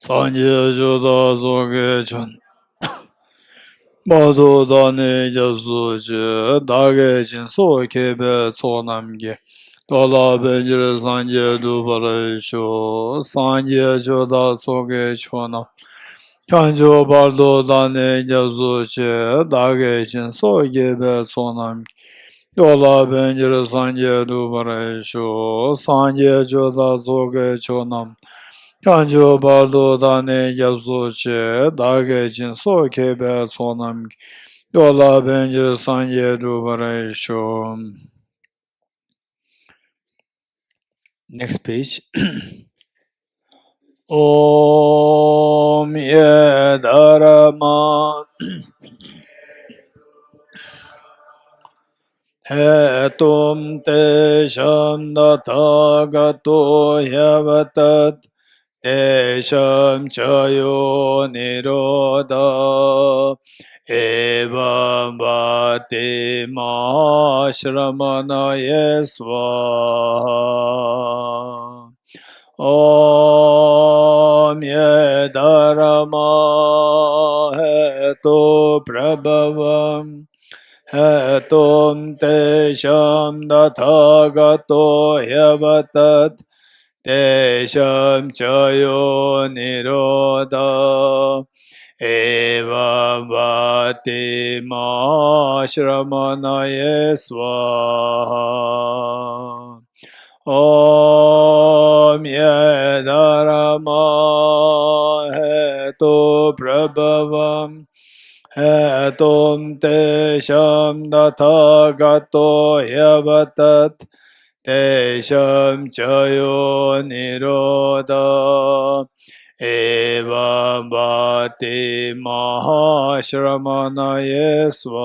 Sanje Joda Zoge Chun Bado Dane Jasu Je Dage Jin So Kebe Tsonamge Dola Benjir Sanje Dubara Sho Sanje Joda Zoge Chuna Kanjo Bardo Dane Jasu Je Dage Jin So Kebe Tsonamge Dola Benjir Sanje Dubara Sho Sanje Joda Zoge Chunam Kanjo Bardo Dane Yapso Che Dage Jin So Kebe Tsonam Yola Benjir Sanje Dubare Sho. Next page. Om Ye Dharma He Tum Te Sham Dathagato Yavatat Esham Chayo Niroda Evam Bhati Mahashramana Yeswa Om Ye Dharma Hetu Prabhavam Hetum Te Sham Dathagato Yavatat Desham Chayo Niroda Evam Vati Mahashramana Yeswa Om Ye Dharma Hetu Prabhavam Hetum Te Sham Dathagato Yavatat Desham Chayo Niroda Evam Bhati Mahashramana Yeswa.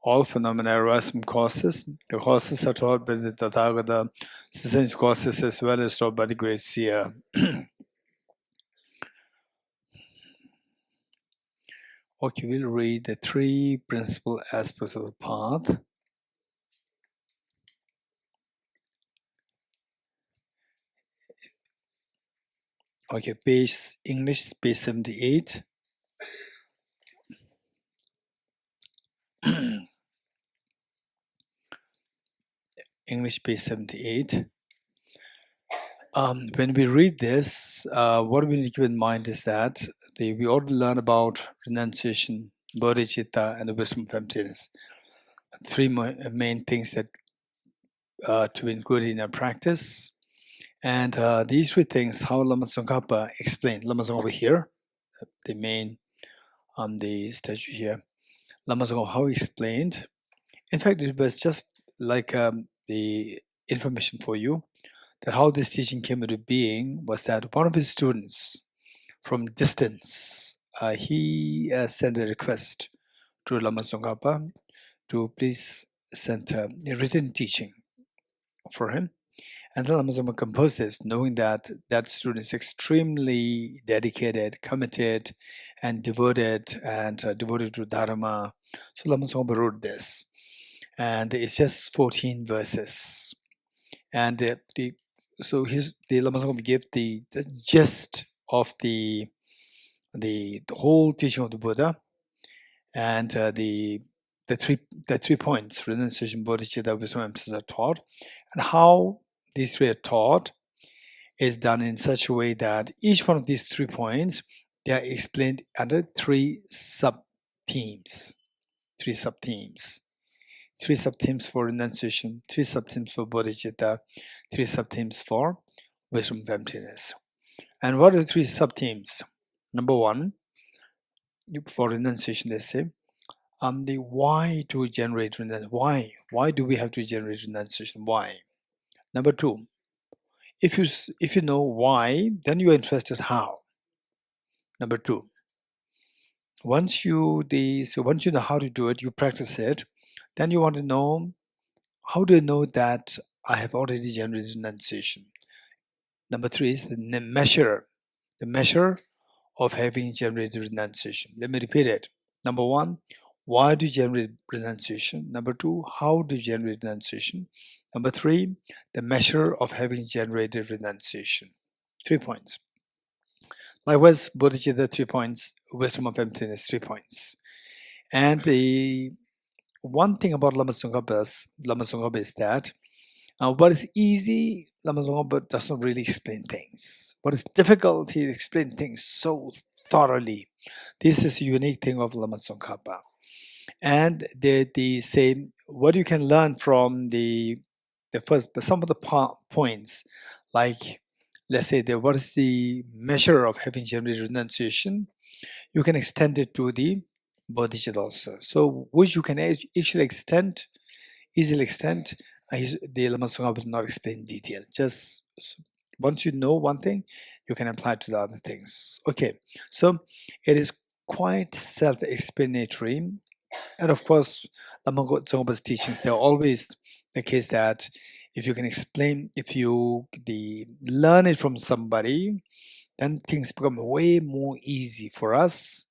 All phenomena arise from causes. The causes are taught by the Tathagata, sentient causes as well as taught by the great seer. Okay, we'll read the three principal aspects of the path. Okay, page English, page 78. English, page 78. When we read this, what we need to keep in mind is that we already learn about renunciation, bodhicitta, and the wisdom of emptiness. Three main things that to be included in our practice. And these three things, how Lama Tsongkhapa explained. Lama Tsongkhapa here, the main on the statue here. Lama Tsongkhapa, how he explained. In fact, it was just like the information for you that how this teaching came into being was that one of his students from distance, he sent a request to Lama Tsongkhapa to please send a written teaching for him. And then Lama Tsongkhapa composed this, knowing that that student is extremely dedicated, committed, and devoted to Dharma. So Lama Tsongkhapa wrote this. And it's just 14 verses. And the Lama Tsongkhapa gave the gist of the whole teaching of the Buddha, and the three points: renunciation, bodhicitta, wisdom, emphasis are taught, and how these three are taught is done in such a way that each one of these 3 points, they are explained under three sub-themes. 3 sub-themes for renunciation, 3 sub-themes for bodhicitta, 3 sub-themes for wisdom of emptiness. And what are the 3 sub-themes? Number 1, for renunciation, they say, the why to generate renunciation. Why do we have to generate renunciation? Why? Number 2, if you know why, then you are interested how. Number 2, once you know how to do it, you practice it, then you want to know, how do I know that I have already generated renunciation? Number 3 is the measure of having generated renunciation. Let me repeat it. Number 1, why do you generate renunciation? Number 2, how do you generate renunciation? Number 3, the measure of having generated renunciation. 3 points. Likewise, Bodhichitta, 3 points. Wisdom of emptiness, 3 points. And the one thing about Lama Tsongkhapa is that what is easy, Lama Tsongkhapa does not really explain things. What is difficult, he explains things so thoroughly. This is a unique thing of Lama Tsongkhapa. And the same, what you can learn from the first, some of the points, like let's say what is the measure of having generated renunciation, you can extend it to the bodhicitta also. So which you can actually easily extend. The Lama Tsongkhapa will not explain in detail. Just once you know one thing, you can apply it to the other things. Okay, so it is quite self-explanatory. And of course, Lama Tsongkhapa's teachings, they're always the case that if you can explain, if you learn it from somebody, then things become way more easy for us,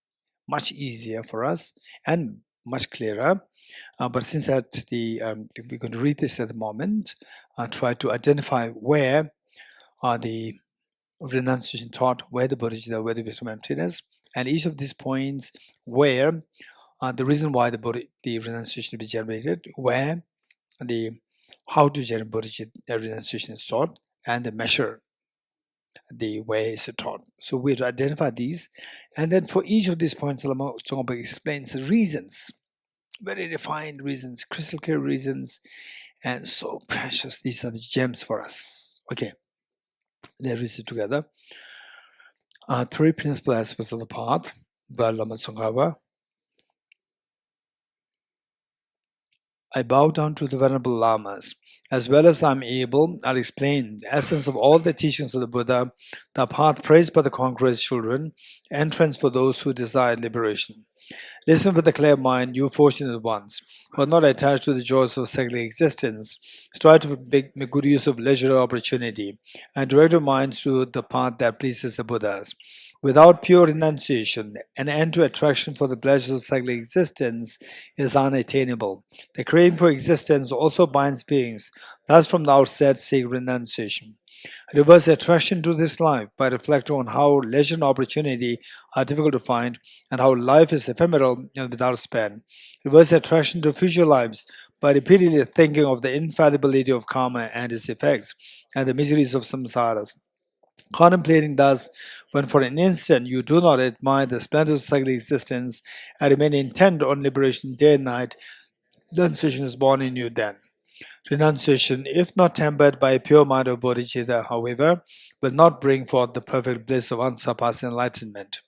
much easier for us, and much clearer. But since that we're going to read this at the moment, try to identify where the renunciation taught, where the bodhicitta, where the wisdom of emptiness, and each of these points where the reason why the renunciation be generated, where the how to generate bodhicitta renunciation is taught, and the measure the way is taught. So we have to identify these, and then for each of these points, Lama Tsongkhapa explains the reasons, very defined reasons, crystal clear reasons, and so precious. These are the gems for us. Okay, let's read it together. Three principal aspects of the path by Lama Tsongkhapa. I bow down to the Venerable Lamas. As well as I am able, I'll explain the essence of all the teachings of the Buddha, the path praised by the conqueror's children, entrance for those who desire liberation. Listen with a clear mind, you fortunate ones, who are not attached to the joys of secular existence. Strive to make good use of leisure opportunity, and direct your minds to the path that pleases the Buddhas. Without pure renunciation, an end to attraction for the pleasures of secular existence is unattainable. The craving for existence also binds beings, thus from the outset seek renunciation. Reverse attraction to this life by reflecting on how leisure and opportunity are difficult to find and how life is ephemeral and without span. Reverse attraction to future lives by repeatedly thinking of the infallibility of karma and its effects and the miseries of samsaras. Contemplating thus, when for an instant you do not admire the splendor of secular existence and remain intent on liberation day and night, renunciation is born in you then. Renunciation, if not tempered by a pure mind of bodhicitta, however, will not bring forth the perfect bliss of unsurpassed enlightenment.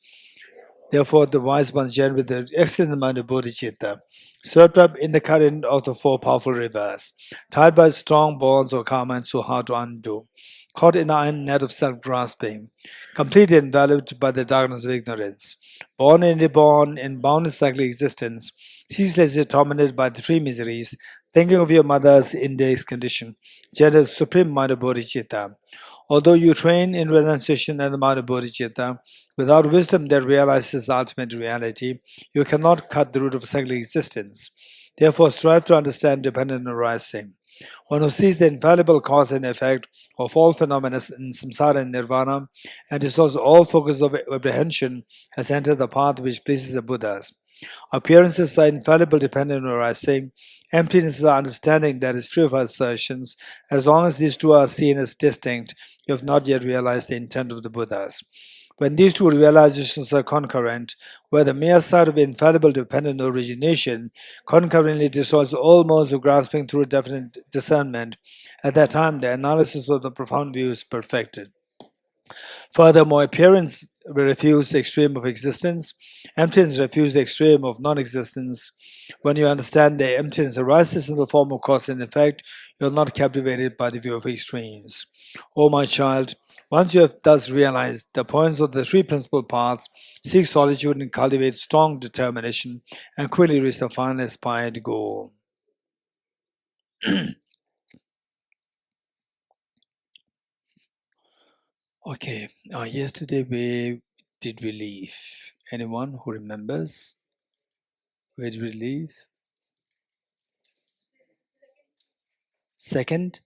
Therefore, the wise ones journey with the excellent mind of bodhicitta, swept up in the current of the four powerful rivers, tied by strong bonds of karma and so hard to undo, caught in the iron net of self-grasping, completely enveloped by the darkness of ignorance, born and reborn in boundless cyclic existence, ceaselessly tormented by the three miseries, thinking of your mothers in this condition, generate supreme mind of bodhicitta. Although you train in renunciation and the mind of bodhicitta, without wisdom that realizes the ultimate reality, you cannot cut the root of cyclic existence. Therefore, strive to understand dependent arising. One who sees the infallible cause and effect of all phenomena in samsara and nirvana and destroys all focus of apprehension has entered the path which pleases the Buddhas. Appearances are infallible dependent arising. Emptiness is understanding that is free of assertions. As long as these two are seen as distinct, you have not yet realized the intent of the Buddhas. When these two realizations are concurrent, where the mere sight of infallible dependent origination concurrently destroys all modes of grasping through definite discernment, at that time the analysis of the profound view is perfected. Furthermore, appearance refuse the extreme of existence, emptiness refuse the extreme of non-existence. When you understand that emptiness arises in the form of cause and effect, you are not captivated by the view of extremes. O my child, once you have thus realized the points of the three principal paths, seek solitude and cultivate strong determination, and quickly reach the final aspired goal. Okay, yesterday where did we leave? Anyone who remembers? Where did we leave? Second,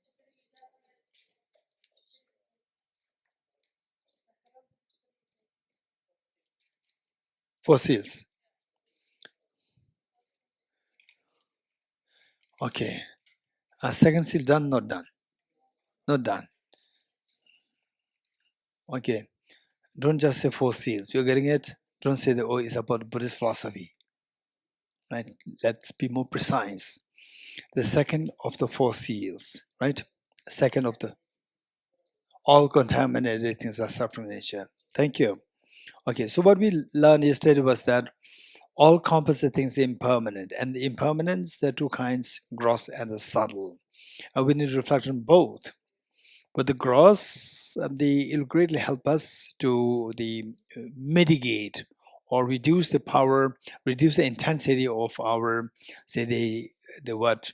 Four seals. Okay. Second seal done, not done. Not done. Okay. Don't just say four seals. You're getting it? Don't say that, oh, it's about Buddhist philosophy. Right? Let's be more precise. The second of the four seals, right? Second of the all contaminated things are suffering nature. Thank you. Okay, so what we learned yesterday was that all composite things are impermanent, and the impermanence, there are two kinds, gross and the subtle. And we need to reflect on both. But the gross, it will greatly help us to mitigate or reduce the power, reduce the intensity of our, say, the what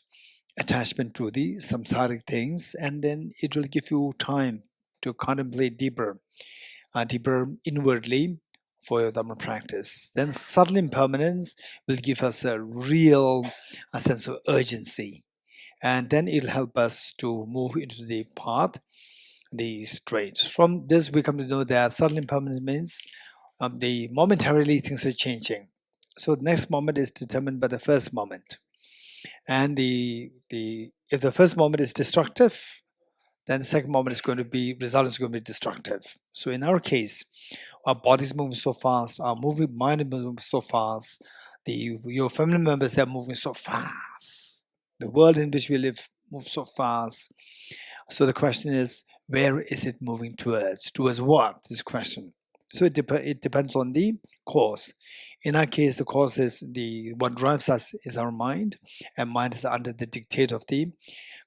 attachment to the samsaric things, and then it will give you time to contemplate deeper, deeper inwardly for your Dhamma practice. Then subtle impermanence will give us a sense of urgency, and then it'll help us to move into the path, the straight. From this, we come to know that subtle impermanence means the momentarily things are changing. So the next moment is determined by the first moment. And if the first moment is destructive, then the second moment is going to be result is going to be destructive. So in our case, our body is moving so fast, our mind is moving so fast, your family members, they're moving so fast. The world in which we live moves so fast. So the question is, where is it moving towards? Towards what? This question. So it depends on the cause. In our case, the cause is what drives us is our mind, and mind is under the dictate of the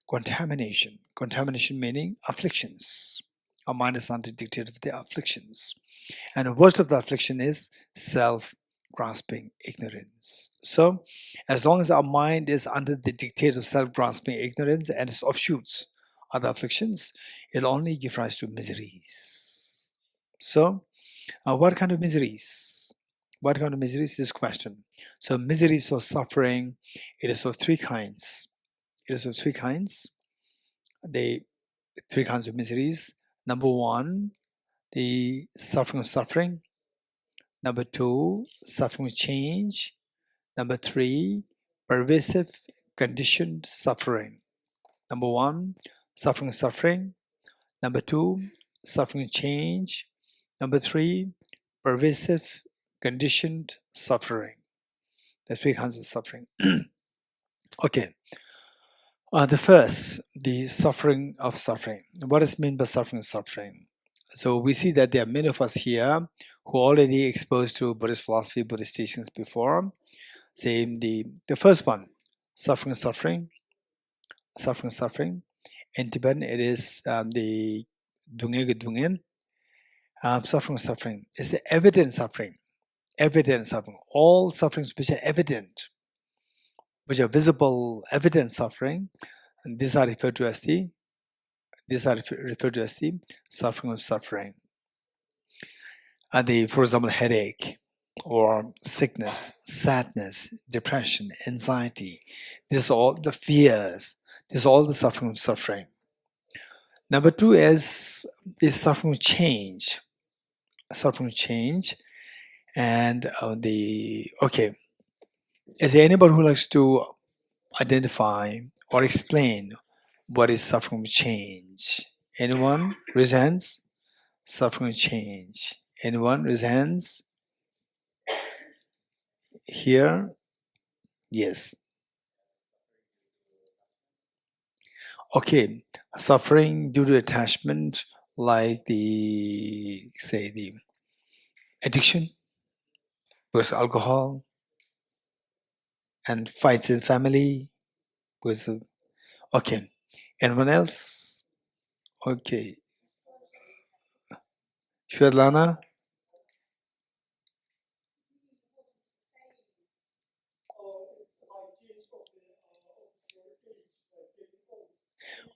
contamination. Contamination meaning afflictions. Our mind is under the dictate of the afflictions. And the worst of the affliction is self-grasping ignorance. So as long as our mind is under the dictate of self-grasping ignorance and its offshoots, other afflictions, it'll only give rise to miseries. So what kind of miseries? What kind of miseries is this question? So miseries or suffering, it is of three kinds. It is of three kinds. The three kinds of miseries. Number one, the suffering of suffering. Number two, suffering of change. Number three, pervasive conditioned suffering. Number one, suffering of suffering. Number two, suffering of change. Number three, pervasive conditioned suffering. The three kinds of suffering. Okay. The first, the suffering of suffering. What is meant by suffering of suffering? So we see that there are many of us here who are already exposed to Buddhist philosophy, Buddhist teachings before. Say the first one, suffering of suffering. Suffering of suffering. In Tibetan, it is the Dungye Dungen. Suffering of suffering is the evident suffering. Evident suffering. All sufferings which are evident, which are visible, evident suffering, and these are referred to as the suffering of suffering. For example, headache, or sickness, sadness, depression, anxiety. These are all the fears. These are all the suffering of suffering. Number two is the suffering of change. Suffering of change. And is there anybody who likes to identify or explain what is suffering of change? Anyone? Raise hands. Suffering of change. Anyone? Raise hands. Here? Yes. Okay. Suffering due to attachment, like the addiction with alcohol, and fights in family with okay. Anyone else? Okay. Shvedlana?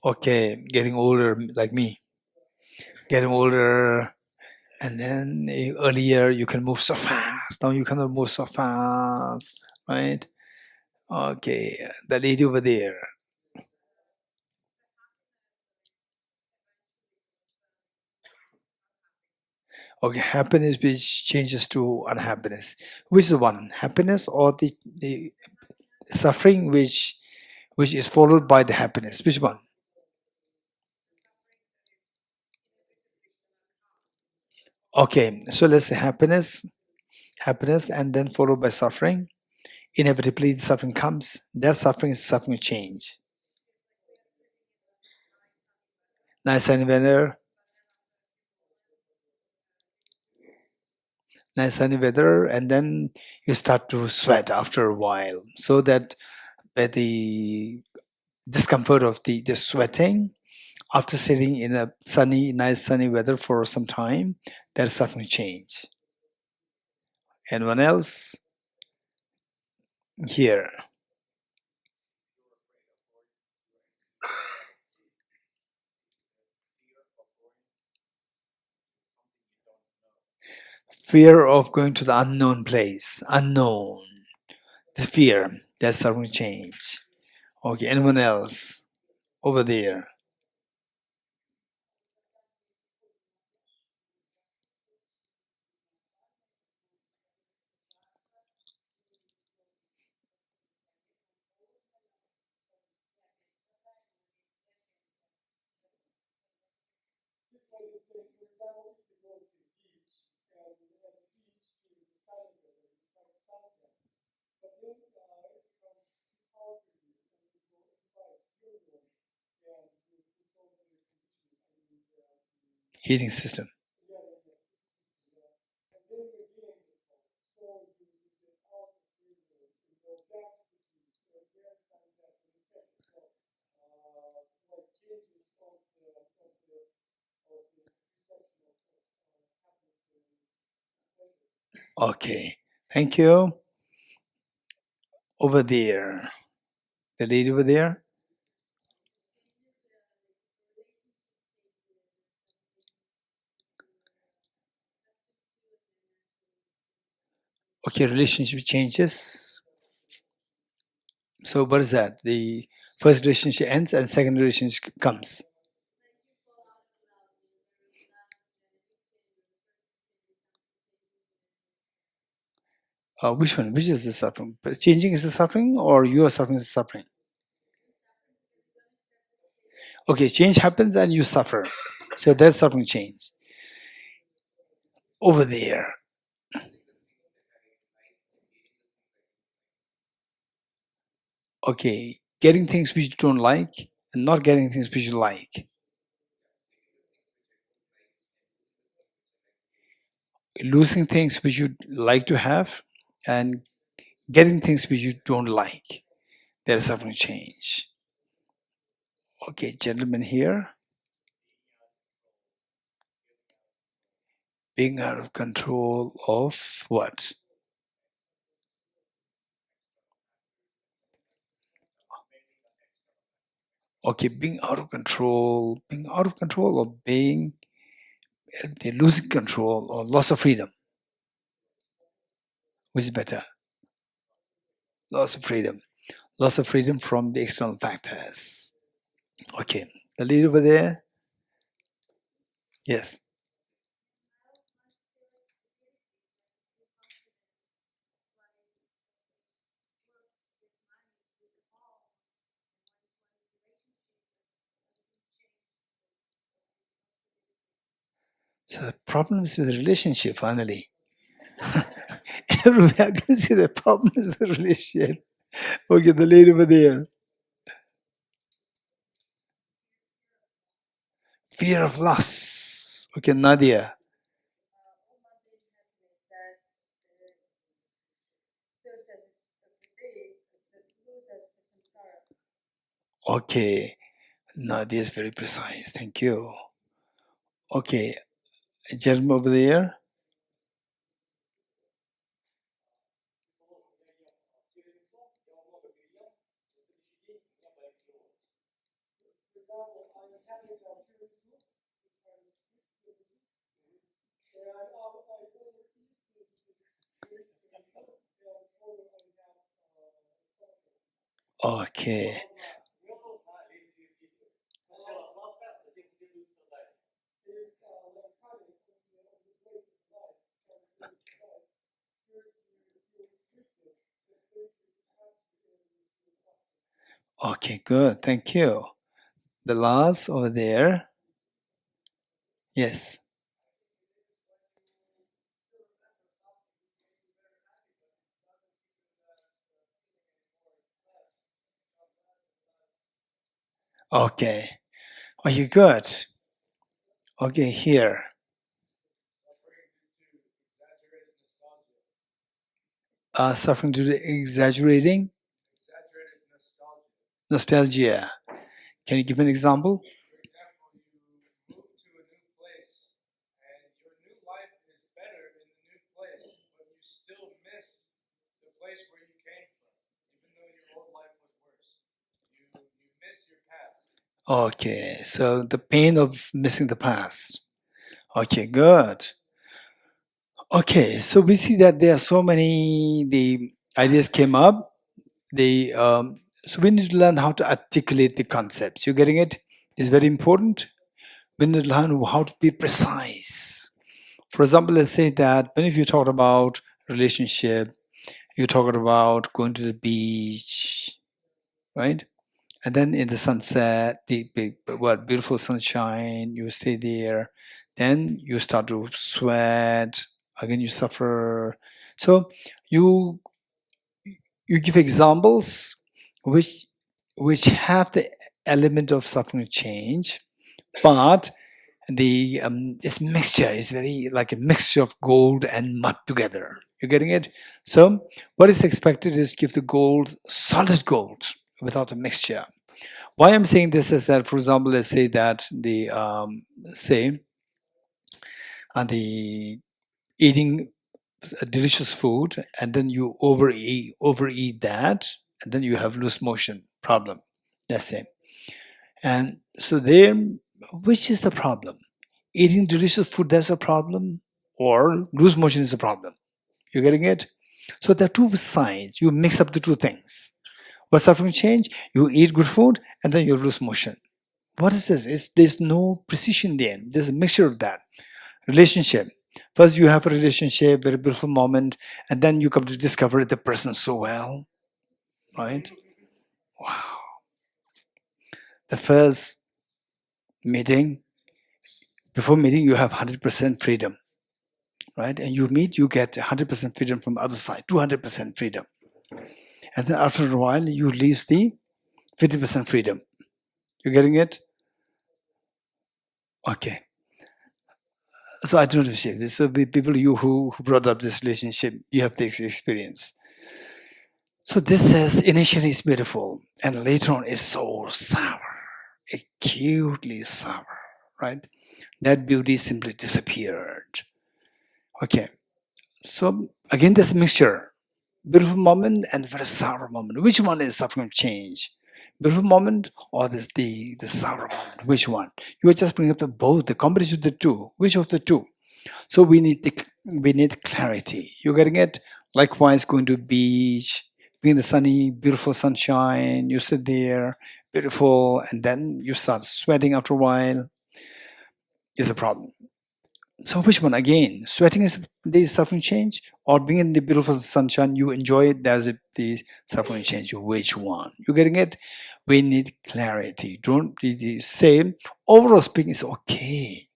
Okay, getting older like me. Getting older, and then earlier you can move so fast. Now you cannot move so fast, right? Okay, the lady over there. Okay, happiness which changes to unhappiness. Which is one? Happiness or the suffering which is followed by the happiness? Which one? Okay, so let's say happiness, and then followed by suffering. Inevitably, the suffering comes. That suffering is suffering change. Nice sunny weather, and then you start to sweat after a while. So that the discomfort of the sweating after sitting in a nice sunny weather for some time, that's suffering change. Anyone else here? Fear of going to the unknown place, unknown. The fear, that's suffering change. Okay, anyone else over there? Heating system. Okay, thank you. Over there, the lady over there. Okay, relationship changes. So what is that? The first relationship ends and second relationship comes. Which one? Which is the suffering? Changing is the suffering, or you are suffering is the suffering? Okay, change happens and you suffer. So that's suffering change. Over there. Okay, getting things which you don't like and not getting things which you like. Losing things which you like to have and getting things which you don't like. There's suffering change. Okay, gentlemen here. Being out of control of what? Okay, being out of control or being losing control or loss of freedom. Which is better? Loss of freedom. Loss of freedom from the external factors. Okay, the lead over there. Yes. So the problems with the relationship finally. Everywhere I can see the problems with the relationship. Okay, the lady over there. Fear of loss. Okay, Nadia. Okay, Nadia is very precise. Thank you. Okay, Jeremy over there. Okay. Okay, good. Thank you. The last over there. Yes. Okay. Are you good? Okay, here. Suffering due to exaggerating nostalgia. Can you give an example? Okay, so the pain of missing the past. Okay, good. Okay, so we see that there are so many the ideas came up. So we need to learn how to articulate the concepts. You're getting it? It's very important. We need to learn how to be precise. For example, let's say that when if you talk about relationship, you're talking about going to the beach, right? And then in the sunset, what beautiful sunshine, you stay there. Then you start to sweat. Again, you suffer. So you you give examples which have the element of suffering change, but the this mixture is very like a mixture of gold and mud together. You're getting it? So what is expected is give the gold solid gold without a mixture. Why I'm saying this is that, for example, let's say that the say the eating a delicious food and then you overeat that and then you have loose motion problem. Let's say, and so there, which is the problem? Eating delicious food, that's a problem, or loose motion is a problem. You're getting it? So there are two sides. You mix up the two things. What's suffering change? You eat good food and then you lose motion. What is this? There's no precision there. There's a mixture of that. Relationship. First, you have a relationship, very beautiful moment, and then you come to discover the person so well, right? Wow. The first meeting, before meeting, you have 100% freedom, right? And you meet, you get 100% freedom from the other side, 200% freedom. And then after a while, you lose the 50% freedom. You're getting it? Okay. So I don't understand this. So people you who brought up this relationship, you have this experience. So this says initially it's beautiful, and later on it's so sour, acutely sour, right? That beauty simply disappeared. Okay. So again, this mixture, beautiful moment and very sour moment. Which one is suffering change? Beautiful moment or the sour moment? Which one? You are just bringing up the both, the combination of the two. Which of the two? So we need clarity. You're getting it? Likewise, going to beach, being the sunny, beautiful sunshine, you sit there, beautiful, and then you start sweating after a while, is a problem. So which one again? Sweating is the suffering change, or being in the beautiful sunshine, you enjoy it, there's the suffering change. Which one? You getting it? We need clarity. Don't say overall speaking is okay.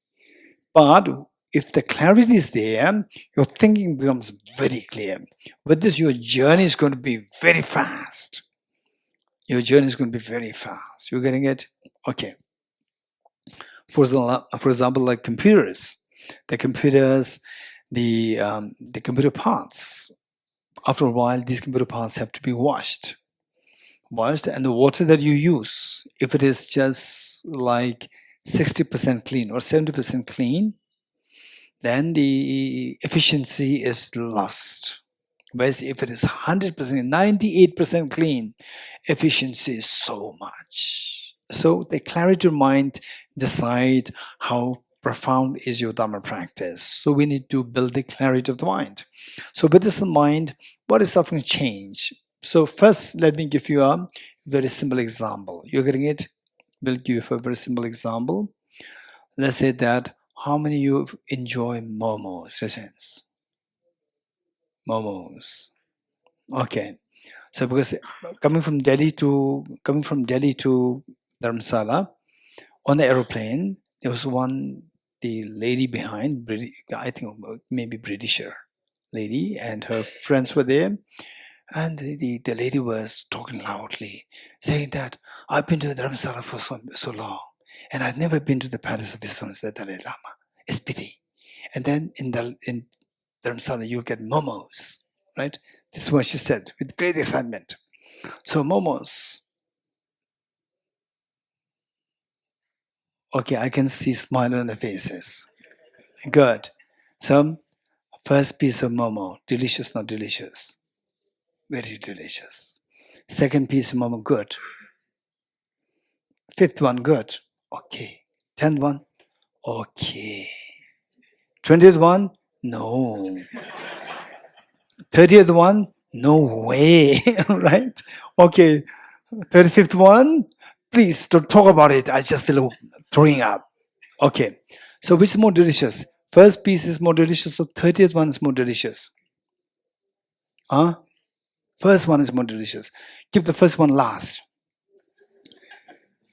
But if the clarity is there, your thinking becomes very clear. With this, your journey is going to be very fast. Your journey is going to be very fast. You're getting it? Okay. For example, like computers, the computers, the computer parts. After a while, these computer parts have to be washed, and the water that you use, if it is just like 60% clean or 70% clean, then the efficiency is lost. Whereas if it is 100%, 98% clean, efficiency is so much. So the clarity of mind decide how profound is your Dharma practice. So we need to build the clarity of the mind. So with this in mind, what is suffering change? So first, let me give you a very simple example. You're getting it? We'll give you a very simple example. Let's say that how many of you enjoy momos? Momos. Okay. So because coming from Delhi to Dharamsala, on the aeroplane, there was the lady behind, I think maybe Britisher lady, and her friends were there. And the lady was talking loudly, saying that I've been to Dharamsala for so long, and I've never been to the palace of His Holiness the Dalai Lama. It's pity. And then in Dharamsala, you'll get momos, right? This is what she said with great excitement. So momos. Okay, I can see smile on the faces. Good. So first piece of momo, delicious, not delicious. Very delicious. Second piece of momo, good. Fifth one, good. Okay. 10th one, okay. 20th one, no. 30th one, no way. Right? Okay. 35th one, please don't talk about it. I just feel throwing up. Okay. So which is more delicious? First piece is more delicious, or 30th one is more delicious? Huh? First one is more delicious. Keep the first one last.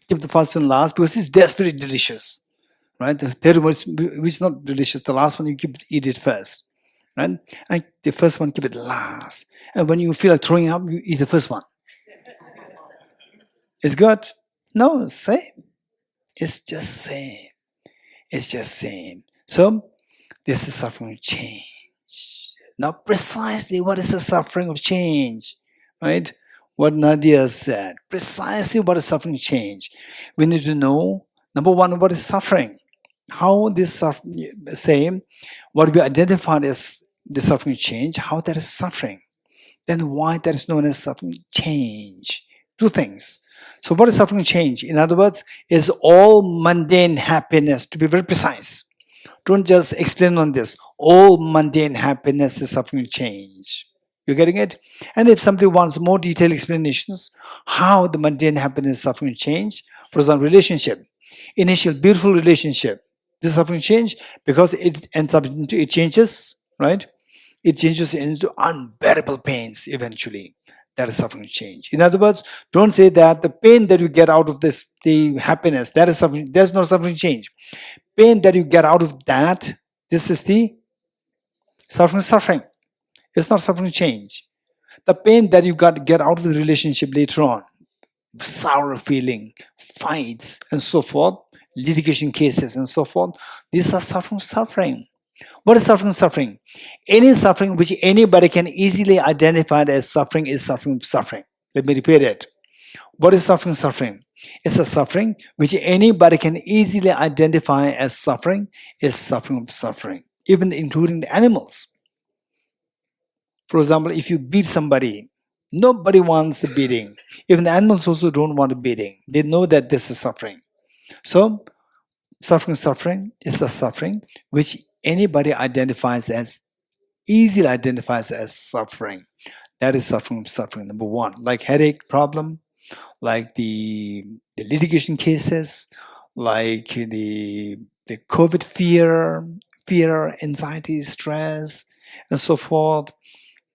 Keep the first one last because it's desperately delicious. Right? The third one, which is not delicious, the last one you eat it first. Right? And the first one, keep it last. And when you feel like throwing up, you eat the first one. It's good? No, same. It's just same. It's just same. So this is suffering of change. Now, precisely what is the suffering of change? Right? What Nadia said. Precisely what is suffering change. We need to know, number one, what is suffering? How this same, what we identified as the suffering change, how that is suffering. Then why that is known as suffering change. Two things. So what is suffering change? In other words, is all mundane happiness, to be very precise. Don't just explain on this. All mundane happiness is suffering change. You're getting it? And if somebody wants more detailed explanations, how the mundane happiness is suffering change, for example, relationship, initial beautiful relationship, this suffering change because it ends up into, it changes, right? It changes into unbearable pains eventually. That is suffering change. In other words, don't say that the pain that you get out of this, the happiness, that is suffering, there's no suffering change. Pain that you get out of that, this is the suffering. It's not suffering change. The pain that you get out of the relationship later on, sour feeling, fights, and so forth, litigation cases, and so forth, these are suffering. What is suffering? Any suffering which anybody can easily identify as suffering is suffering. Let me repeat it. What is suffering? It's a suffering which anybody can easily identify as suffering is suffering, even including the animals. For example, if you beat somebody, nobody wants the beating. Even the animals also don't want the beating. They know that this is suffering. So, suffering is a suffering which anybody easily identifies as suffering. That is suffering, number one. Like headache problem, like the litigation cases, like the COVID fear, anxiety, stress, and so forth.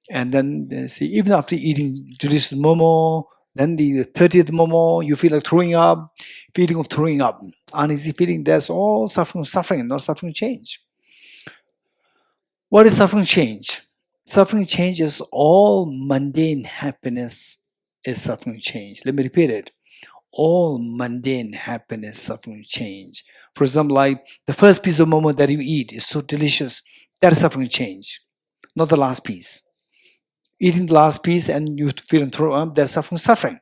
And then see, even after eating delicious momo, then the 30th momo, you feel like throwing up, feeling of throwing up, uneasy feeling. That's all suffering, not suffering change. What is suffering change? Suffering change is all mundane happiness is suffering change. Let me repeat it. All mundane happiness, suffering change. For example, like the first piece of momo that you eat is so delicious. That is suffering change, not the last piece. Eating the last piece and you feel and throw up, that's suffering.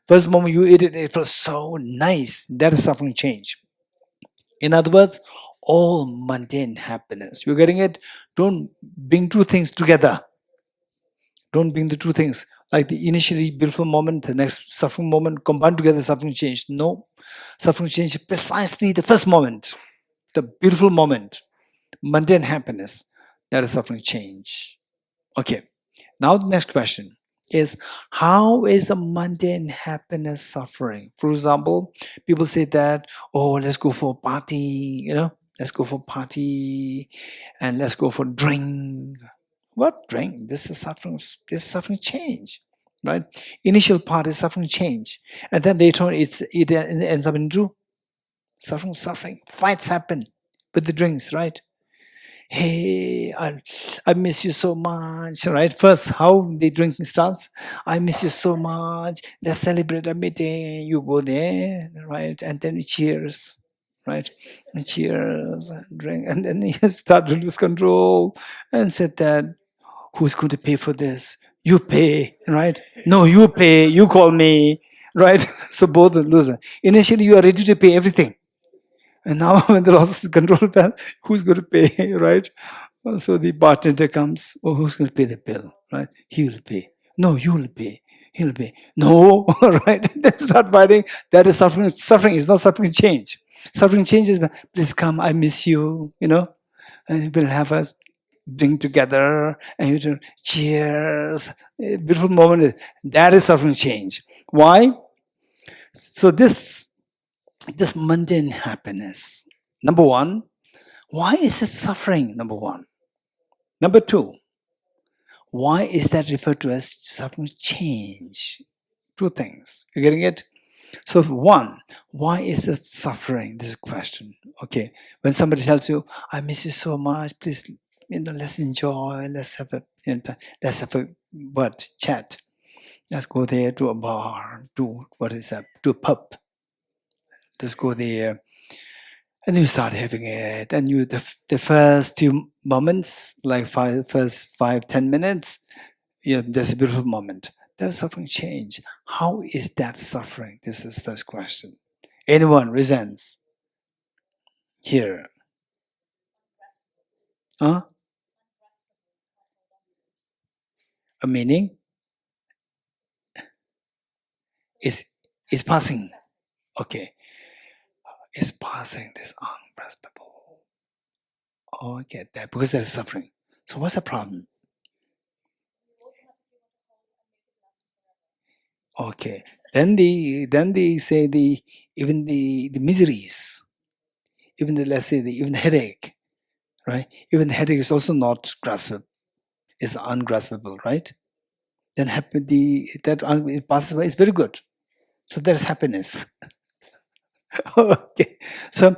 First moment you eat it, it feels so nice. That is suffering change. In other words, all mundane happiness. You're getting it? Don't bring two things together. Don't bring the two things. Like the initially beautiful moment, the next suffering moment, combined together, suffering change. No. Suffering change is precisely the first moment, the beautiful moment, mundane happiness. That is suffering change. Okay. Now the next question is, how is the mundane happiness suffering? For example, people say that, oh, let's go for a party, let's go for a party and let's go for drink. What drink? This is suffering change. right? Initial part is suffering change, and then later on it ends up into suffering. Fights happen with the drinks, right? Hey, I miss you so much, right? First, how the drinking starts. I miss you so much. Let's celebrate a meeting. You go there, right? And then we cheers, right? And cheers and drink. And then you start to lose control and said that, who's going to pay for this? You pay, right? No, you pay. You call me, right? So both are loser. Initially, you are ready to pay everything. And now when the loss control pan, who's going to pay, right? So the bartender comes, oh, who's going to pay the bill, right? He will pay. No, you will pay. He'll pay. No, right? Then start fighting. That is suffering. Suffering is not suffering change. Suffering change is, please come, I miss you, and we'll have a drink together and you do cheers. A beautiful moment. That is suffering change. Why? So this mundane happiness. Number one, why is it suffering? Number one. Number two, why is that referred to as suffering change? Two things. You're getting it? So one, why is it suffering? This is a question. Okay. When somebody tells you, I miss you so much, please, let's enjoy, let's have a what? Chat. Let's go there to a bar, to to a pub. Let's go there. And you start having it, and the first few moments, like first 5-10 minutes, there's a beautiful moment. There's suffering change. How is that suffering? This is the first question. Anyone resents here? Huh? A meaning is passing. Okay, it's passing. This ungraspable. Oh, I get that because there's suffering. So what's the problem? Okay. Then they say even the miseries, even let's say even the headache, right? Even the headache is also not graspable. It's ungraspable, right? Then it passes away is very good. So there's happiness. Okay. So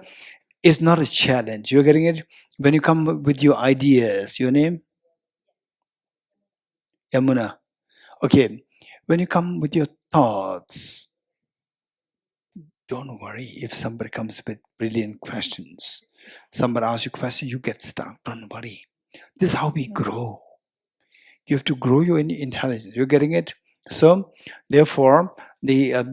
it's not a challenge. You're getting it? When you come with your ideas, your name? Yamuna. Okay. When you come with your thoughts, don't worry if somebody comes with brilliant questions. Somebody asks you a question, you get stuck. Don't worry. This is how we grow. You have to grow your intelligence. You're getting it? So, therefore,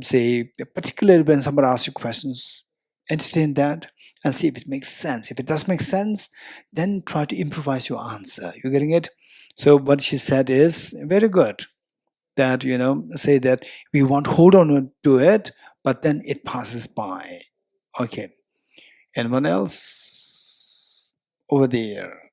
say, particularly when somebody asks you questions, entertain that and see if it makes sense. If it does make sense, then try to improvise your answer. You're getting it? So, what she said is very good. That, say that we want to hold on to it, but then it passes by. Okay. Anyone else over there?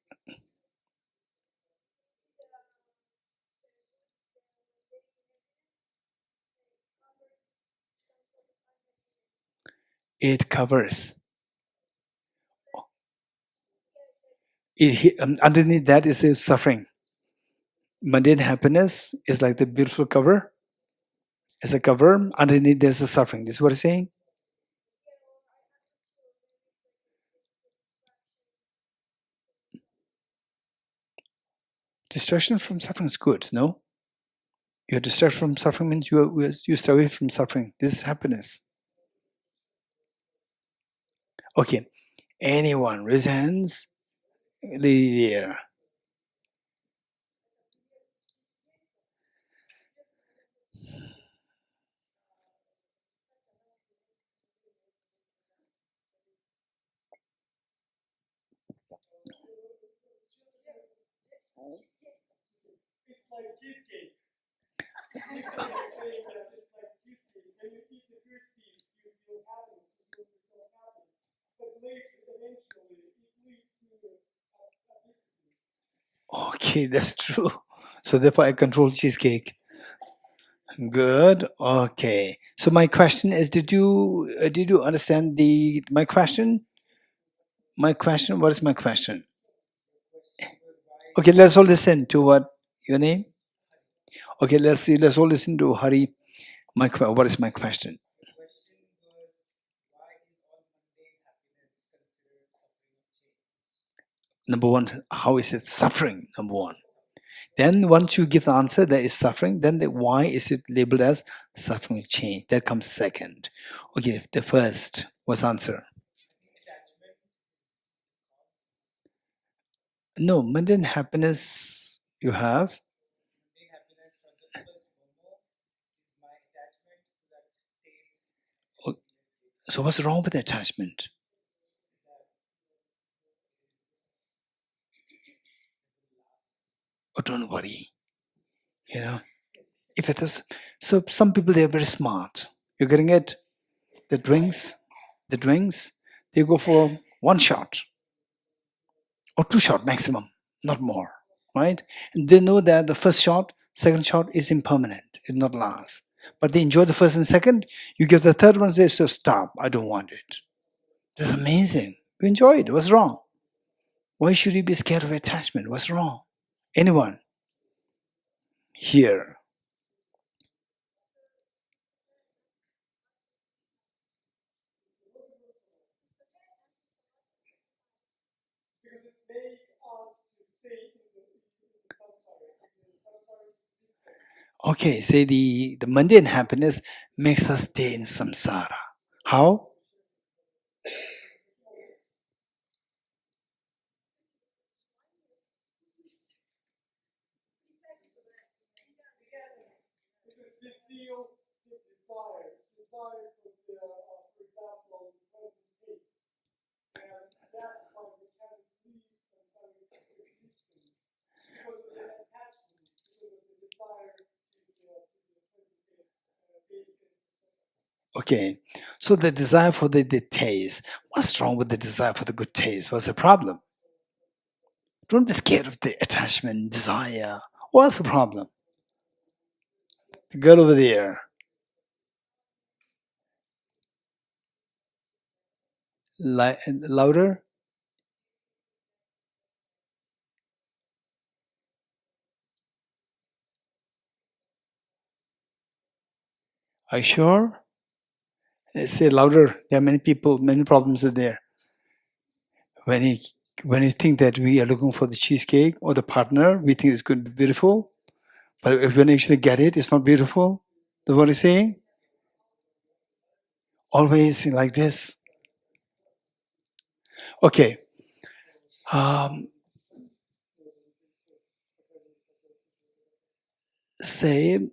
It covers. Underneath that is the suffering. Mundane happiness is like the beautiful cover. It's a cover. Underneath there's a suffering. This is what it's saying. Distraction from suffering is good, no? You're distracted from suffering means you stay away from suffering. This is happiness. Okay. Anyone resents there? Okay, that's true. So therefore I control cheesecake. Good. Okay. So my question is, did you understand my question? My question. What is my question? Okay, let's all listen to what your name. Okay, let's see. Let's all listen to Hari. What is my question? Number one, how is it suffering? Number one. Then once you give the answer that is suffering, then why is it labeled as suffering change? That comes second. Okay, the first was answer. No, mundane happiness you have. Oh, so what's wrong with attachment? Oh, don't worry. You know, if it is, so some people they're very smart. You're getting it. The drinks, they go for one shot or two shot maximum, not more, right? And they know that the first shot, second shot is impermanent, it will not last. But they enjoy the first and second. You give the third one, they say, stop, I don't want it. That's amazing. You enjoy it. What's wrong? Why should you be scared of attachment? What's wrong? Anyone here? Okay, say the mundane happiness makes us stay in samsara. How? Okay, so the desire for the taste. What's wrong with the desire for the good taste? What's the problem? Don't be scared of the attachment, desire. What's the problem? The girl over there. Louder? Are you sure? Say louder. There are many people, many problems are there. When he when you think that we are looking for the cheesecake or the partner, we think it's going to be beautiful. But if when you actually get it, it's not beautiful. That's what he's saying. Always like this. Okay. Um, say,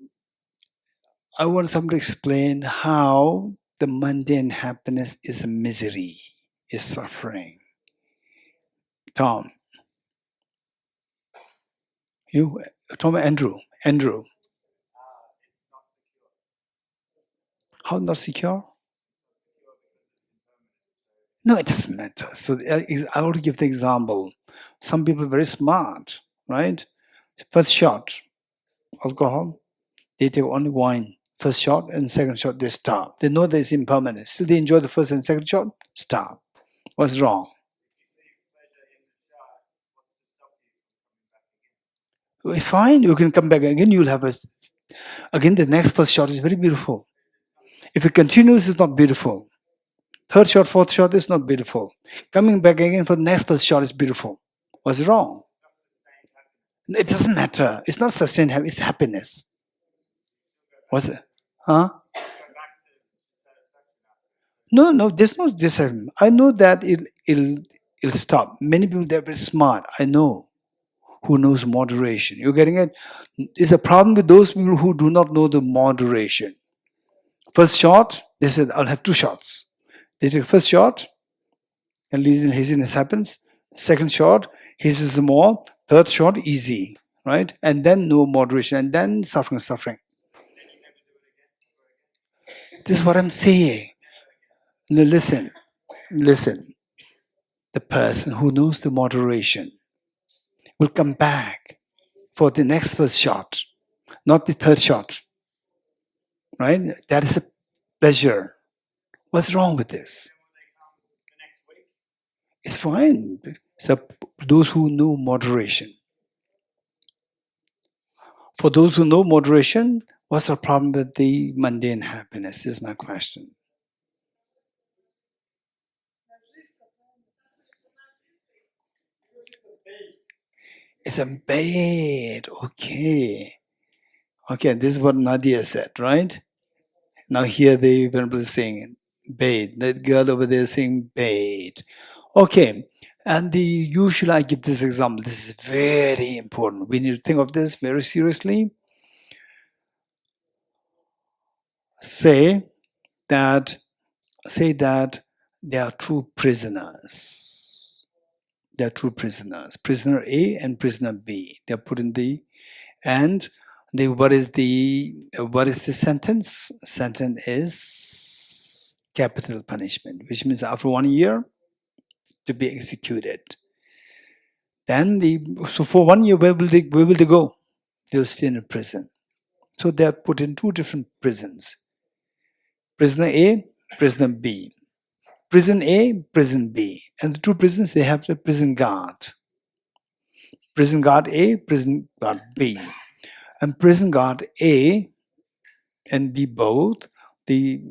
I want someone to explain how the mundane happiness is a misery, is suffering. Tom, you, Tom, Andrew, how not secure? No, it doesn't matter. So I want to give the example. Some people are very smart, right? First shot, alcohol, they take only wine. First shot and second shot, they stop. They know that it's impermanent. Still, they enjoy the first and second shot, stop. What's wrong? It's fine. You can come back again. You'll have again, the next first shot is very beautiful. If it continues, it's not beautiful. Third shot, fourth shot is not beautiful. Coming back again for the next first shot is beautiful. What's wrong? It doesn't matter. It's not sustained happiness, it's happiness. What's it? Huh? No, there's no disagreement. I know that it'll stop. Many people, they're very smart. I know who knows moderation. You're getting it? It's a problem with those people who do not know the moderation. First shot, they said, I'll have two shots. They take first shot, and laziness happens. Second shot, he says more. Third shot, easy, right? And then no moderation, and then suffering. This is what I'm saying. Listen. The person who knows the moderation will come back for the next first shot, not the third shot, right? That is a pleasure. What's wrong with this? It's fine. So those who know moderation. For those who know moderation, what's the problem with the mundane happiness? This is my question. It's a bait. Okay. Okay, this is what Nadia said, right? Now here the Venerable is saying bait. That girl over there is saying bait. Okay. And usually I give this example. This is very important. We need to think of this very seriously. Say that they are true prisoners. They are true prisoners. Prisoner A and prisoner B. They are put in and what is the sentence? Sentence is capital punishment, which means after 1 year to be executed. Then so for 1 year, where will they go? They'll stay in a prison. So they are put in two different prisons. Prisoner A, prisoner B. Prison A, prison B. And the two prisons, they have the prison guard. Prison guard A, prison guard B. And prison guard A and B both, the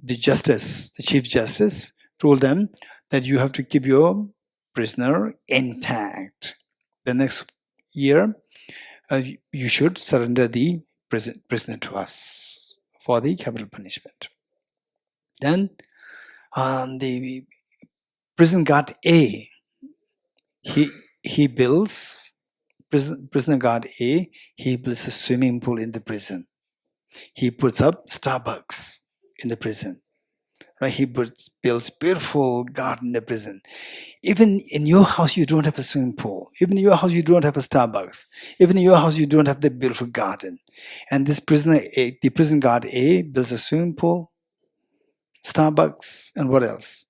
justice, the chief justice told them that you have to keep your prisoner intact. The next year, you should surrender the prisoner to us for the capital punishment. Then the prison guard A, he builds, prisoner guard A, he builds a swimming pool in the prison. He puts up Starbucks in the prison. Right? He builds beautiful garden in the prison. Even in your house, you don't have a swimming pool. Even in your house, you don't have a Starbucks. Even in your house, you don't have the beautiful garden. And this prisoner A, the prison guard A, builds a swimming pool, Starbucks, and what else?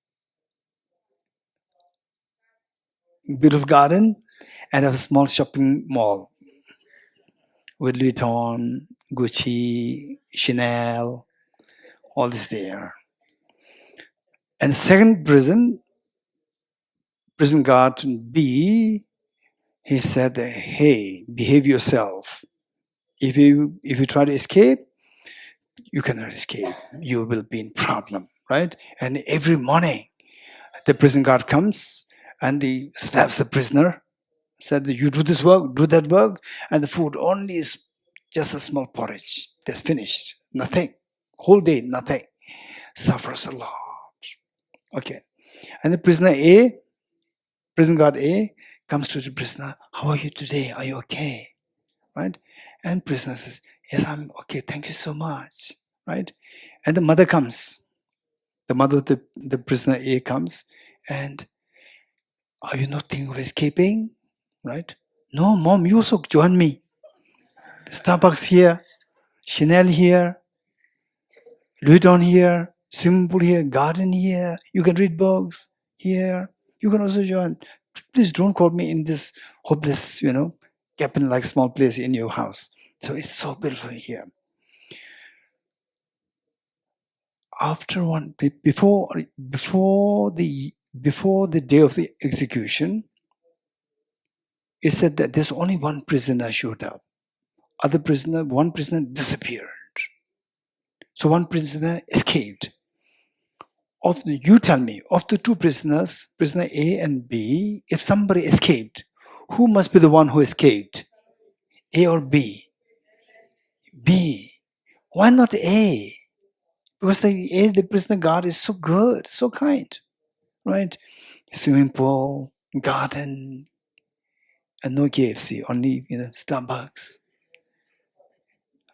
Beautiful garden, and a small shopping mall with Louis Vuitton, Gucci, Chanel, all this there. And second prison guard B, he said, hey, behave yourself. If you try to escape, you cannot escape. You will be in problem, right? And every morning, the prison guard comes and he slaps the prisoner, said, you do this work, do that work, and the food only is just a small porridge. That's finished. Nothing. Whole day, nothing. Suffers a lot. Okay. And the prison guard A comes to the prisoner, how are you today? Are you okay? Right? And prisoner says, yes, I'm okay. Thank you so much. Right? And the mother comes. The mother of the prisoner A comes and, are you not thinking of escaping? Right? No, mom, you also join me. Starbucks here, Chanel here, Louis Vuitton here, swimming pool here, garden here. You can read books here. You can also join. Please don't call me in this hopeless, cabin-like small place in your house. So it's so beautiful here. Before the day of the execution, it said that there's only one prisoner showed up. One prisoner disappeared. So one prisoner escaped. You tell me, of the two prisoners, prisoner A and B, if somebody escaped, who must be the one who escaped? A or B? B. Why not A? Because the prisoner guard is so good, so kind, right? Swimming pool, garden, and no KFC, only Starbucks,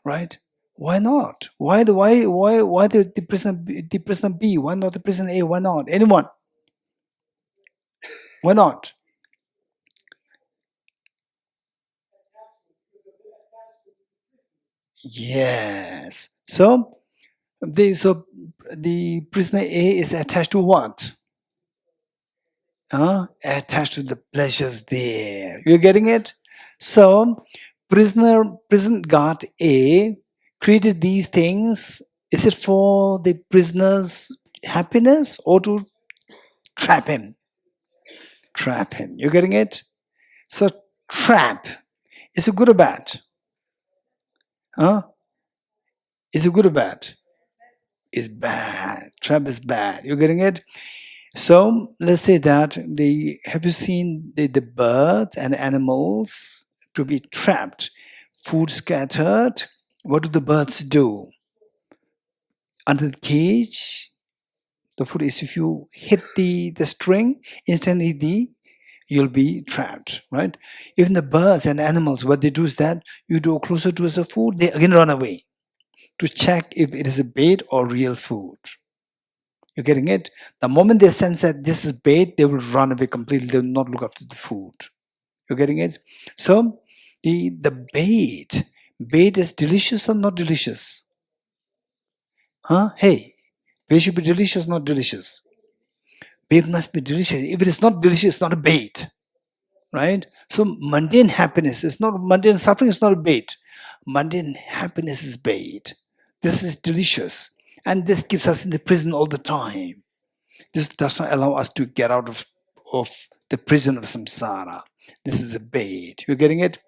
right? Why not? Why the prisoner B? Why not the prisoner A? Why not anyone? Why not? Yes. So the prisoner A is attached to what? Attached to the pleasures there. You're getting it? So prison guard A created these things. Is it for the prisoner's happiness or to trap him? Trap him. You're getting it? So trap. Is it good or bad? Huh? Is it good or bad? It's bad. Trap is bad. You're getting it? So let's say that have you seen the birds and animals to be trapped, food scattered? What do the birds do? Under the cage, the food is, if you hit the string, instantly you'll be trapped, right? Even the birds and animals, what they do is that you go closer towards the food, they again run away to check if it is a bait or real food. You're getting it? The moment they sense that this is bait, they will run away completely. They will not look after the food. You're getting it? So the bait is delicious or not delicious? Huh? Hey, bait should be delicious, not delicious. Bait must be delicious. If it is not delicious, it's not a bait. Right? So mundane happiness is not, mundane suffering is not a bait. Mundane happiness is bait. This is delicious. And this keeps us in the prison all the time. This does not allow us to get out of the prison of samsara. This is a bait. You're getting it?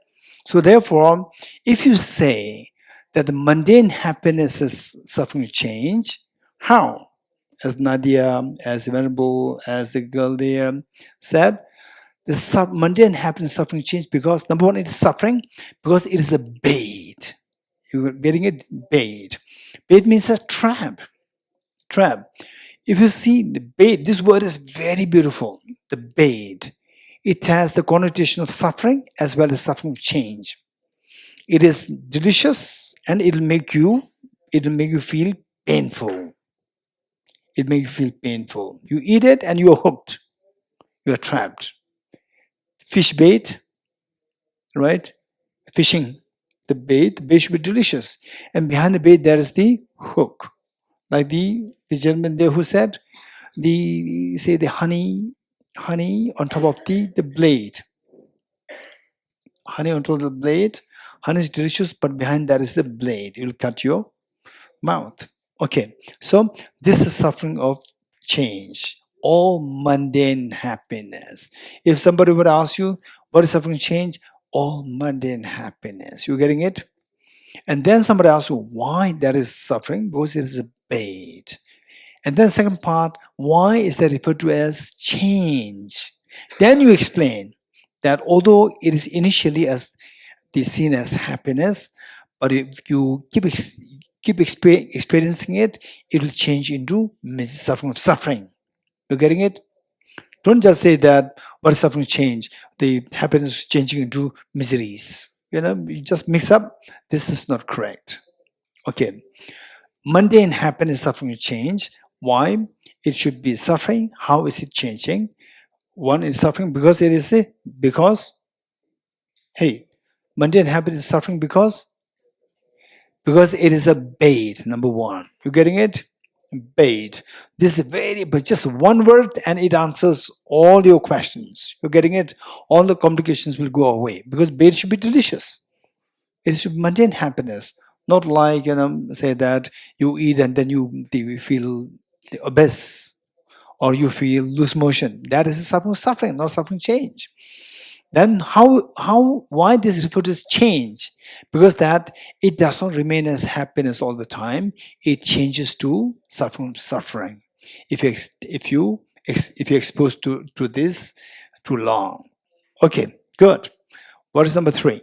So therefore, if you say that the mundane happiness is suffering change, how? As Nadia, as Venerable, as the girl there said, the mundane happiness suffering change because number one, it is suffering because it is a bait. You're getting it? Bait. Bait means a trap. Trap. If you see the bait, this word is very beautiful. The bait. It has the connotation of suffering as well as suffering change. It is delicious and it'll make you feel painful. It makes you feel painful. You eat it and you're hooked. You're trapped. Fish bait, right? Fishing. The bait should be delicious. And behind the bait there is the hook. Like the gentleman there who said, the honey on top of the blade. Honey on top of the blade. Honey is delicious, but behind that is the blade. It will cut your mouth. Okay, so this is suffering of change. All mundane happiness. If somebody would ask you, what is suffering change? All mundane happiness. You getting it? And then somebody asks you why there is suffering, because it is a bait. And then second part, why is that referred to as change? Then you explain that although it is initially as seen as happiness, but if you keep experiencing it, it will change into suffering. You're getting it? Don't just say that what is suffering change, the happiness is changing into miseries. You just mix up. This is not correct. Okay. Mundane happiness, suffering change. Why? It should be suffering. How is it changing? One is suffering because it is hey, mundane happiness is suffering because it is a bait, number one. You getting it? Bait. This is but just one word and it answers all your questions. You're getting it? All the complications will go away because bait should be delicious. It should be mundane happiness, not like, say that you eat and then you feel obese or you feel loose motion. That is suffering, not suffering change. Then why this referred to as change? Because that it does not remain as happiness all the time. It changes to suffering. If you're exposed to this too long. Okay, good. What is number 3?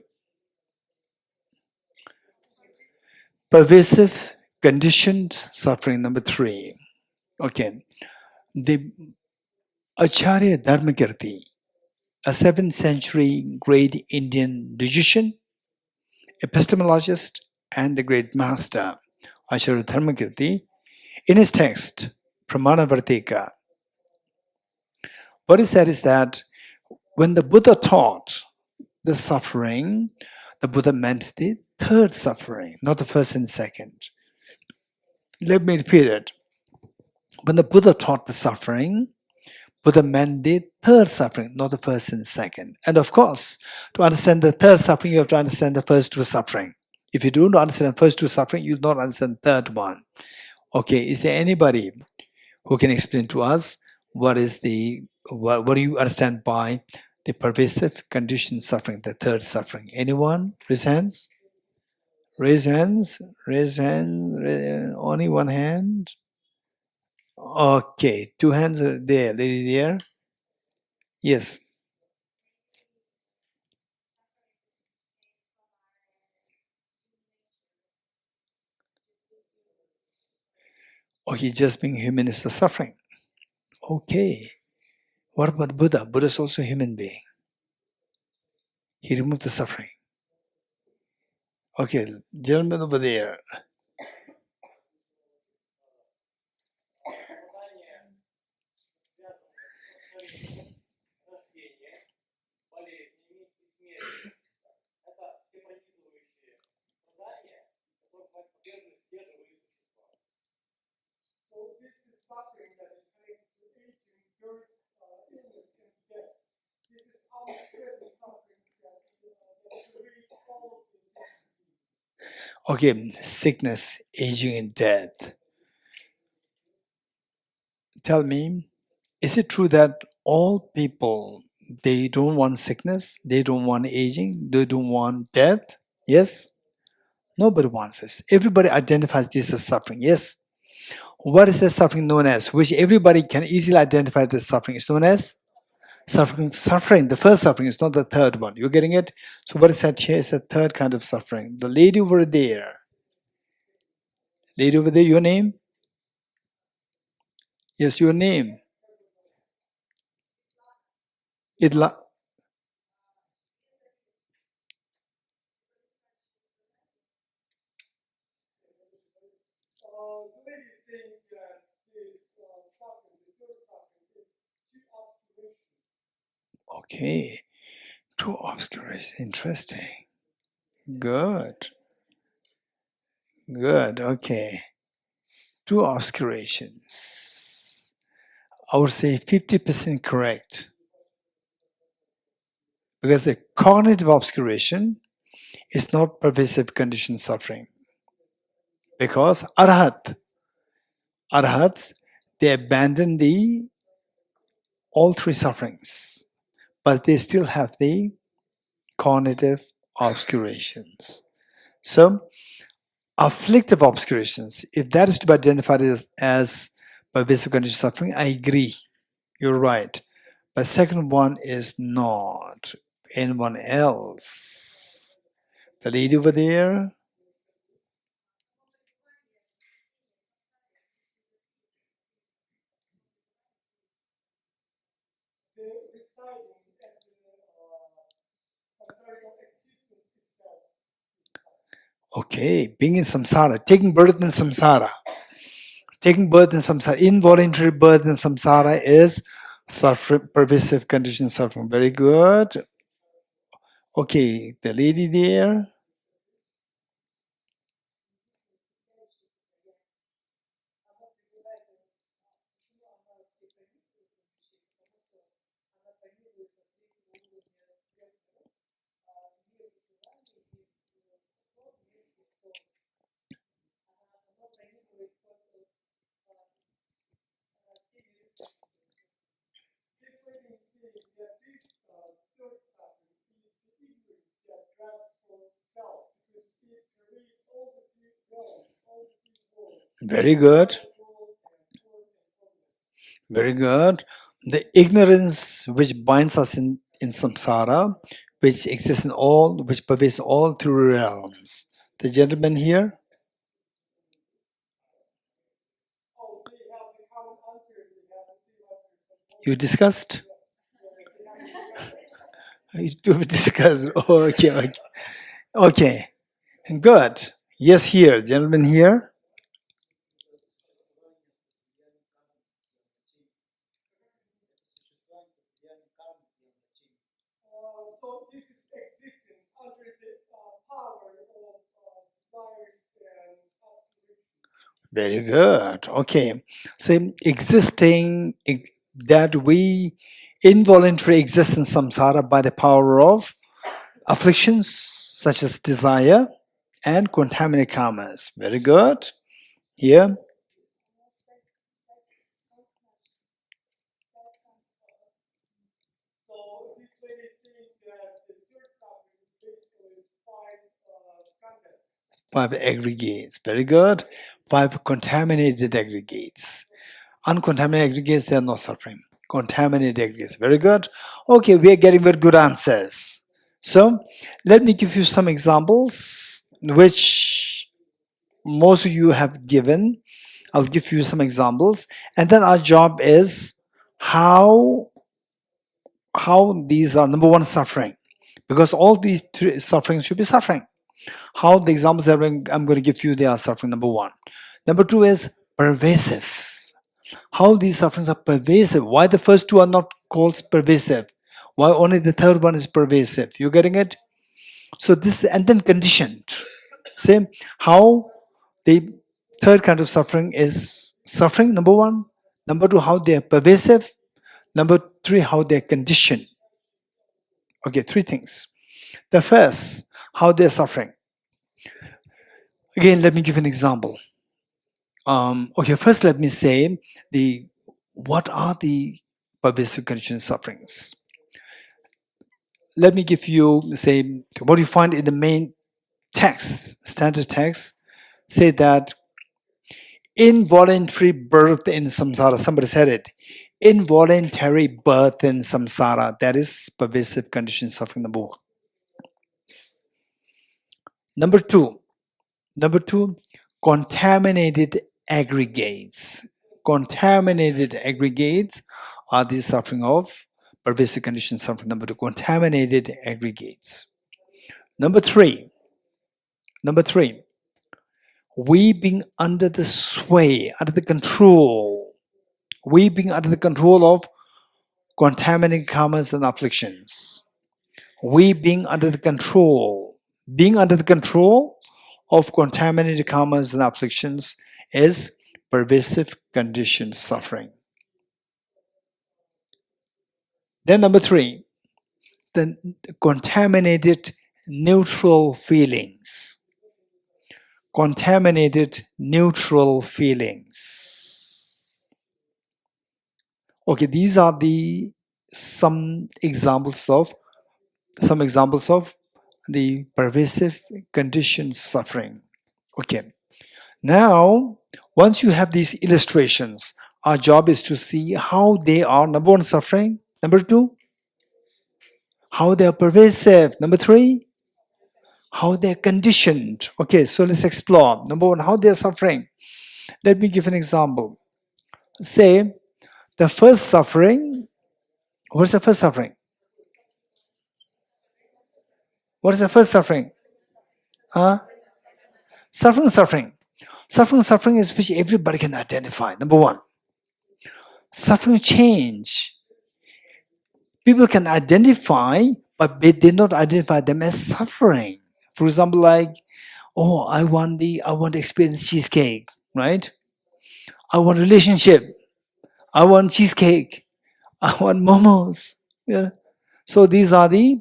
Pervasive conditioned suffering, number 3. Okay. The Acharya Dharmakirti, a 7th century great Indian logician, epistemologist, and a great master, Acharya Dharmakirti, in his text, Pramanavartika, what he said is that when the Buddha taught the suffering, the Buddha meant the third suffering, not the first and second. Let me repeat it. When the Buddha taught the suffering, Buddha meant the third suffering, not the first and second. And of course, to understand the third suffering, you have to understand the first 2 suffering. If you don't understand the first 2 suffering, you don't understand the third one. Okay, is there anybody who can explain to us what do you understand by the pervasive conditioned suffering, the third suffering? Anyone? Raise hands. Raise hands. Raise hands. Only one hand. Okay, two hands are there. Lady there. Yes. Okay, just being human is the suffering. Okay. What about Buddha? Buddha is also a human being. He removed the suffering. Okay, gentleman over there. Okay, sickness, aging, and death. Tell me, is it true that all people, they don't want sickness, they don't want aging, they don't want death? Yes? Nobody wants this. Everybody identifies this as suffering. Yes? What is the suffering known as? Which everybody can easily identify this suffering is known as suffering. Suffering. The first suffering is not the third one. You're getting it? So what is said here is the third kind of suffering. The lady over there. Lady over there, your name? Yes, your name. Idla. Okay. Two obscures. Interesting. Good. Good. Okay. Two obscurations. I would say 50% correct. Because the cognitive obscuration is not pervasive conditioned suffering. Because arhats, they abandon all three sufferings, but they still have the cognitive obscurations. So, afflictive obscurations, if that is to be identified as pervasive conditioned suffering, I agree. You're right. But second one is not. Anyone else? The lady over there? Okay, being in samsara, taking birth in samsara. Taking birth in samsara, involuntary birth in samsara is suffering, pervasive condition suffering. Very good. Okay, the lady there. Very good. Very good. The ignorance which binds us in samsara, which exists in all, which pervades all three realms. The gentleman here, you discussed? You do discuss. Oh, okay, okay. Okay, good. Yes, here, gentleman here. Very good. Okay. So existing that we involuntary exist in samsara by the power of afflictions such as desire and contaminate karmas. Very good. Here. 5 aggregates. Very good. 5 contaminated aggregates. Uncontaminated aggregates, they are not suffering. Contaminated aggregates. Very good. Okay, we are getting very good answers. So, let me give you some examples which most of you have given. I'll give you some examples. And then our job is how these are, number one, suffering. Because all these three sufferings should be suffering. How the examples that I'm going to give you, they are suffering, number one. Number two is pervasive. How these sufferings are pervasive. Why the first two are not called pervasive? Why only the third one is pervasive? You getting it? So this, and then conditioned. Same. How the third kind of suffering is suffering, number one. Number two, how they are pervasive. Number three, how they are conditioned. Okay, three things. The first, how they are suffering. Again, let me give an example. Okay, first let me say what are the pervasive conditioned sufferings. Let me give you, say, what you find in the main text, standard text, say that involuntary birth in samsara. Somebody said it. Involuntary birth in samsara. That is pervasive conditioned suffering, number one. Number two, contaminated aggregates. Contaminated aggregates are the suffering of pervasive conditioned suffering. Number two, contaminated aggregates. Number three, we being under the sway, under the control, we being under the control of contaminated karmas and afflictions. We being under the control of contaminated karmas and afflictions is pervasive conditioned suffering. Then number three, the contaminated neutral feelings. Contaminated neutral feelings. Okay, these are some examples of the pervasive conditioned suffering. Okay. Now, once you have these illustrations, our job is to see how they are, number one, suffering. Number two, how they are pervasive. Number three, how they are conditioned. Okay, so let's explore. Number one, how they are suffering. Let me give an example. Say, the first suffering. What's the first suffering? What is the first suffering? Suffering. Suffering is which everybody can identify. Number one. Suffering change. People can identify, but they did not identify them as suffering. For example, like, oh, I want to experience cheesecake, right? I want relationship. I want cheesecake. I want momos. Yeah. So these are they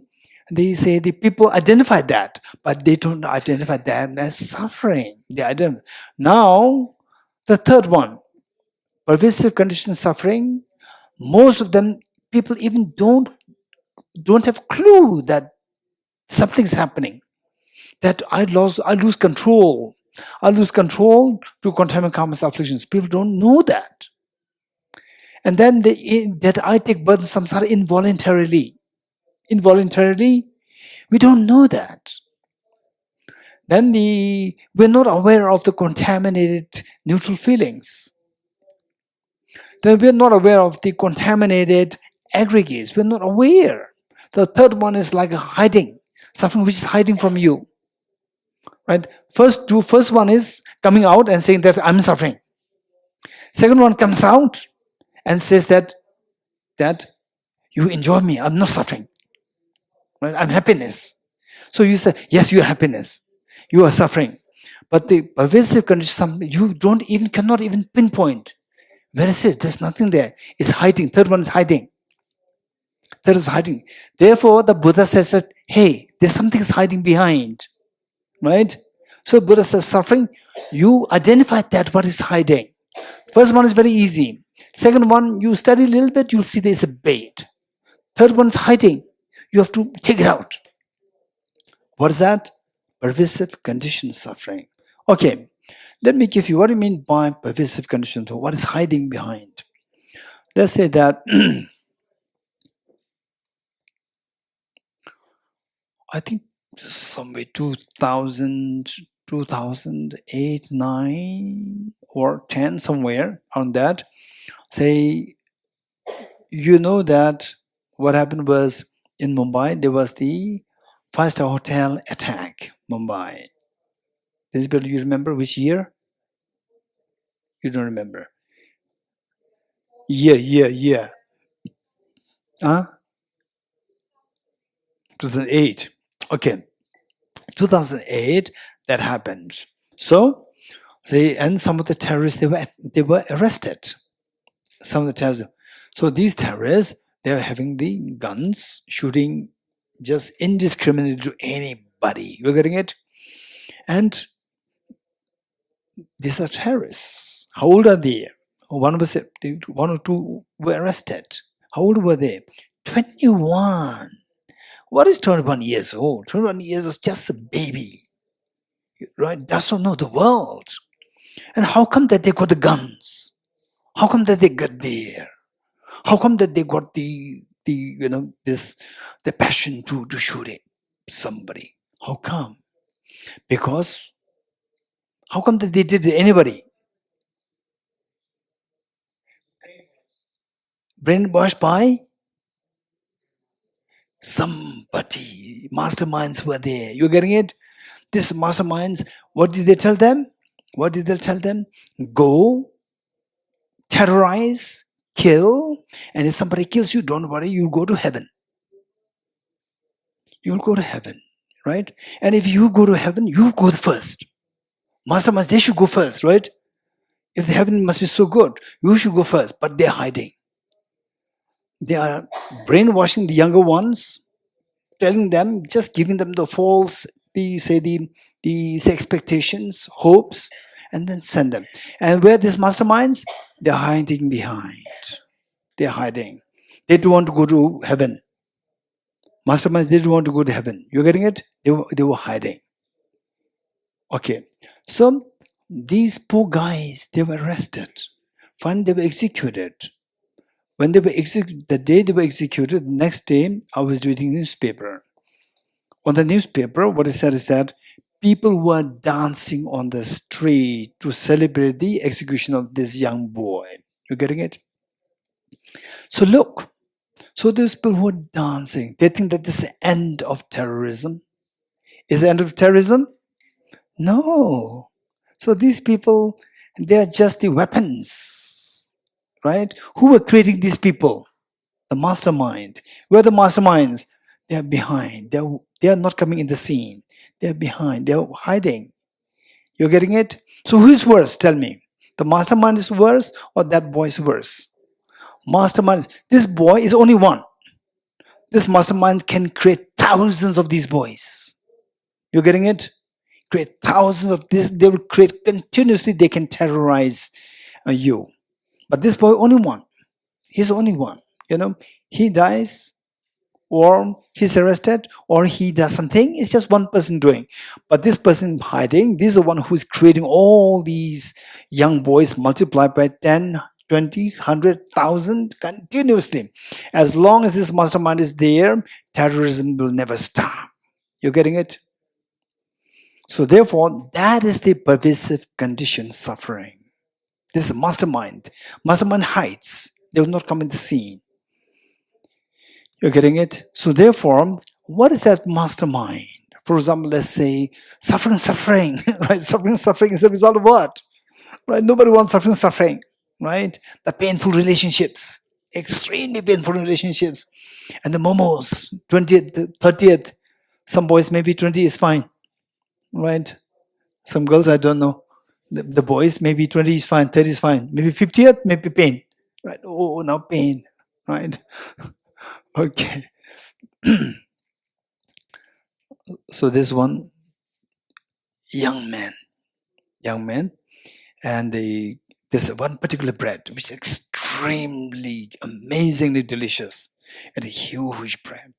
say the people identify that, but they don't identify them as suffering. They identify. Now, the third one, pervasive conditioned suffering. Most of them, people even don't have clue that something's happening. That I lose control. I lose control to contaminate karma's afflictions. People don't know that. And then that I take birth in samsara involuntarily. Involuntarily, we don't know that. Then we're not aware of the contaminated neutral feelings. Then we're not aware of the contaminated aggregates. We're not aware. The third one is like a hiding, suffering which is hiding from you. Right? First one is coming out and saying that I'm suffering. Second one comes out and says that you enjoy me, I'm not suffering. Right? I'm happiness. So you say, yes, you're happiness. You are suffering. But the pervasive condition, you cannot even pinpoint. Where is it? There's nothing there. It's hiding. Third one is hiding. Third is hiding. Therefore, the Buddha says that, hey, there's something hiding behind. Right? So Buddha says suffering, you identify that what is hiding. First one is very easy. Second one, you study a little bit, you'll see there's a bait. Third one is hiding. You have to take it out. What is that? pervasive conditioned suffering. Okay, let me give you what do you mean by pervasive conditioned. What is hiding behind? Let's say that I think somewhere 2000, 2008, 9 or 10, somewhere on that. Say, you know that what happened was in Mumbai, there was the five-star hotel attack, Mumbai. Isabel, you remember which year? You don't remember. Year. Huh? 2008. Okay. 2008, that happened. So, and some of the terrorists, they were arrested. Some of the terrorists. So these terrorists, they are having the guns, shooting just indiscriminately to anybody. You're getting it? And these are terrorists. How old are they? One or two were arrested. How old were they? 21. What is 21 years old? 21 years is just a baby, right? Does not know the world. And how come that they got the guns? How come that they got there? How come that they got the the passion to shoot it somebody? How come? Because how come that they did it to anybody? Brainwashed by somebody. Masterminds were there. You're getting it? These masterminds, what did they tell them? What did they tell them? Go, terrorize, kill, and if somebody kills you, don't worry, you'll go to heaven. You'll go to heaven, right? And if you go to heaven, you go first. Masterminds, they should go first, right? If the heaven must be so good, you should go first, but they're hiding. They are brainwashing the younger ones, telling them, just giving them the false, these expectations, hopes, and then send them. And where these masterminds, they're hiding behind. They're hiding. They don't want to go to heaven. Masterminds, they don't want to go to heaven. You're getting it? They were hiding. Okay. So these poor guys, they were arrested. Finally, they were executed. When they were executed, the day they were executed, the next day, I was reading newspaper. On the newspaper, what it said is that people were dancing on the street to celebrate the execution of this young boy. You're getting it? So look, so those people who are dancing, they think that this is the end of terrorism. Is the end of terrorism? No. So these people, they are just the weapons, right? Who were creating these people? The mastermind. Where are the masterminds? They are behind. They are not coming in the scene. They are behind. They are hiding. You're getting it? So who is worse? Tell me. The mastermind is worse or that boy is worse? Mastermind. This boy is only one. This mastermind can create thousands of these boys. You're getting it? Create thousands of this. They will create continuously. They can terrorize you. But this boy, only one. He's only one. He dies, or he's arrested, or he does something. It's just one person doing. But this person hiding, this is the one who is creating all these young boys multiplied by 10, 20, 100,000 continuously. As long as this mastermind is there, terrorism will never stop. You're getting it? So therefore, that is the pervasive condition suffering. This is a mastermind. Mastermind hides. They will not come in the scene. You're getting it? So therefore, what is that mastermind? For example, let's say suffering, right? Suffering is the result of what? Right? Nobody wants suffering, right? The painful relationships, extremely painful relationships. And the momos, 20th, 30th, some boys maybe 20 is fine, right? Some girls, I don't know. The boys, maybe 20 is fine, 30 is fine. Maybe 50th, maybe pain, right? Oh, now pain, right? Okay. So there's one young man, and there's one particular bread which is extremely, amazingly delicious, and a huge bread,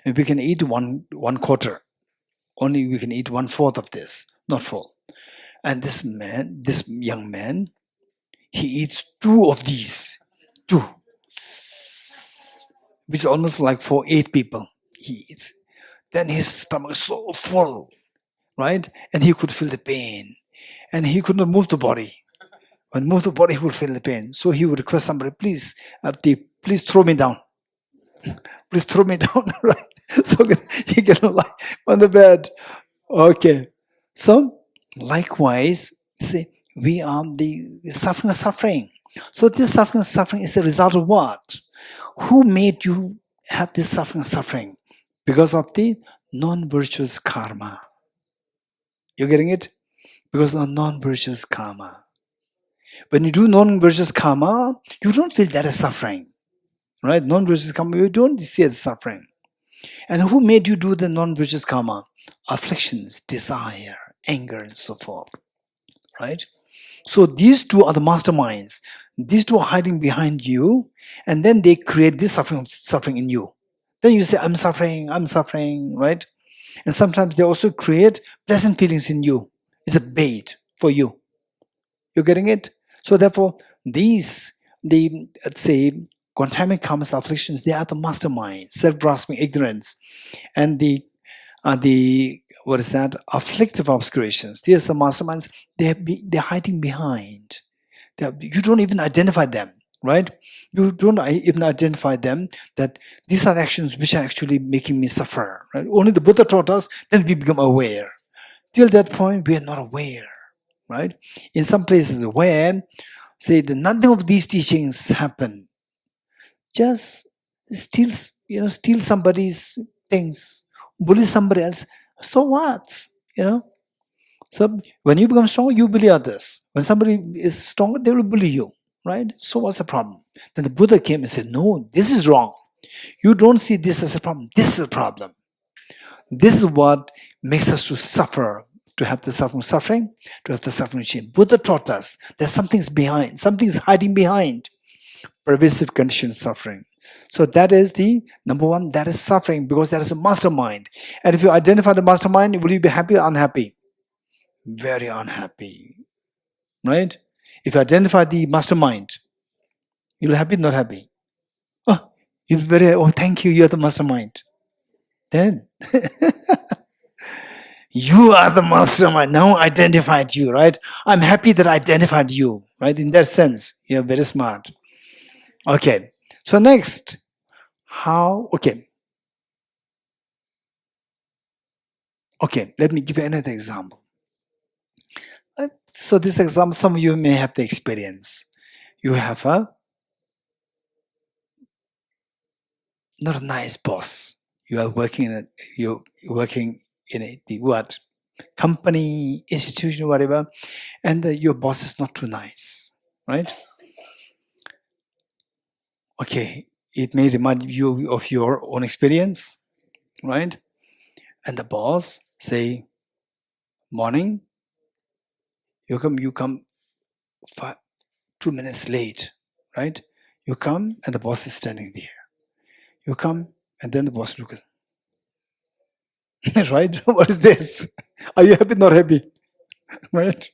and we can eat one quarter. only we can eat 1/4 of this, not full. And this young man, he eats 2 of these, 2, which is almost like for 8 people he eats. Then his stomach is so full, right? And he could feel the pain. And he could not move the body. When he moved the body, he would feel the pain. So he would request somebody, please, please throw me down. Please throw me down, right? So he can lie on the bed. Okay. So likewise, see, we are the suffering. So this suffering is the result of what? Who made you have this suffering? Because of the non-virtuous karma. You're getting it? Because of non-virtuous karma. When you do non-virtuous karma, you don't feel that as suffering. Right? Non-virtuous karma, you don't see it as suffering. And who made you do the non-virtuous karma? Afflictions, desire, anger, and so forth. Right? So these 2 are the masterminds. These 2 are hiding behind you, and then they create this suffering in you. Then you say, I'm suffering, right? And sometimes they also create pleasant feelings in you. It's a bait for you. You're getting it? So therefore, these, let's say, contaminant karmas, afflictions, they are the masterminds, self-grasping ignorance, and the what is that? Afflictive obscurations. These are the masterminds. They're hiding behind. You don't even identify them, right? You don't even identify them that these are actions which are actually making me suffer. Right? Only the Buddha taught us. Then we become aware. Till that point, we are not aware, right? In some places where, say, nothing of these teachings happen, just steal somebody's things, bully somebody else. So what? So when you become strong, you bully others. When somebody is stronger, they will bully you, right? So what's the problem? Then the Buddha came and said, no, this is wrong. You don't see this as a problem. This is a problem. This is what makes us to suffer, to have the suffering, to have the suffering chain. Buddha taught us that something's behind, something's hiding behind pervasive conditioned suffering. So that is the number one, that is suffering, because that is a mastermind. And if you identify the mastermind, will you be happy or unhappy? Very unhappy, right? If you identify the mastermind, you'll be happy, not happy. Oh, you'll be very, oh, thank you, you're the mastermind. Then you are the mastermind. Now I identified you, right? I'm happy that I identified you, right? In that sense, you're very smart. Okay. So next, okay, let me give you another example. So this example, some of you may have the experience. You have not a nice boss. You are working in a company, institution, whatever, and your boss is not too nice, right? Okay, it may remind you of your own experience, right? And the boss say, morning, you come 2 minutes late, right? You come and the boss is standing there. You come and then the boss looks, right? What is this? Are you happy, not happy? Right?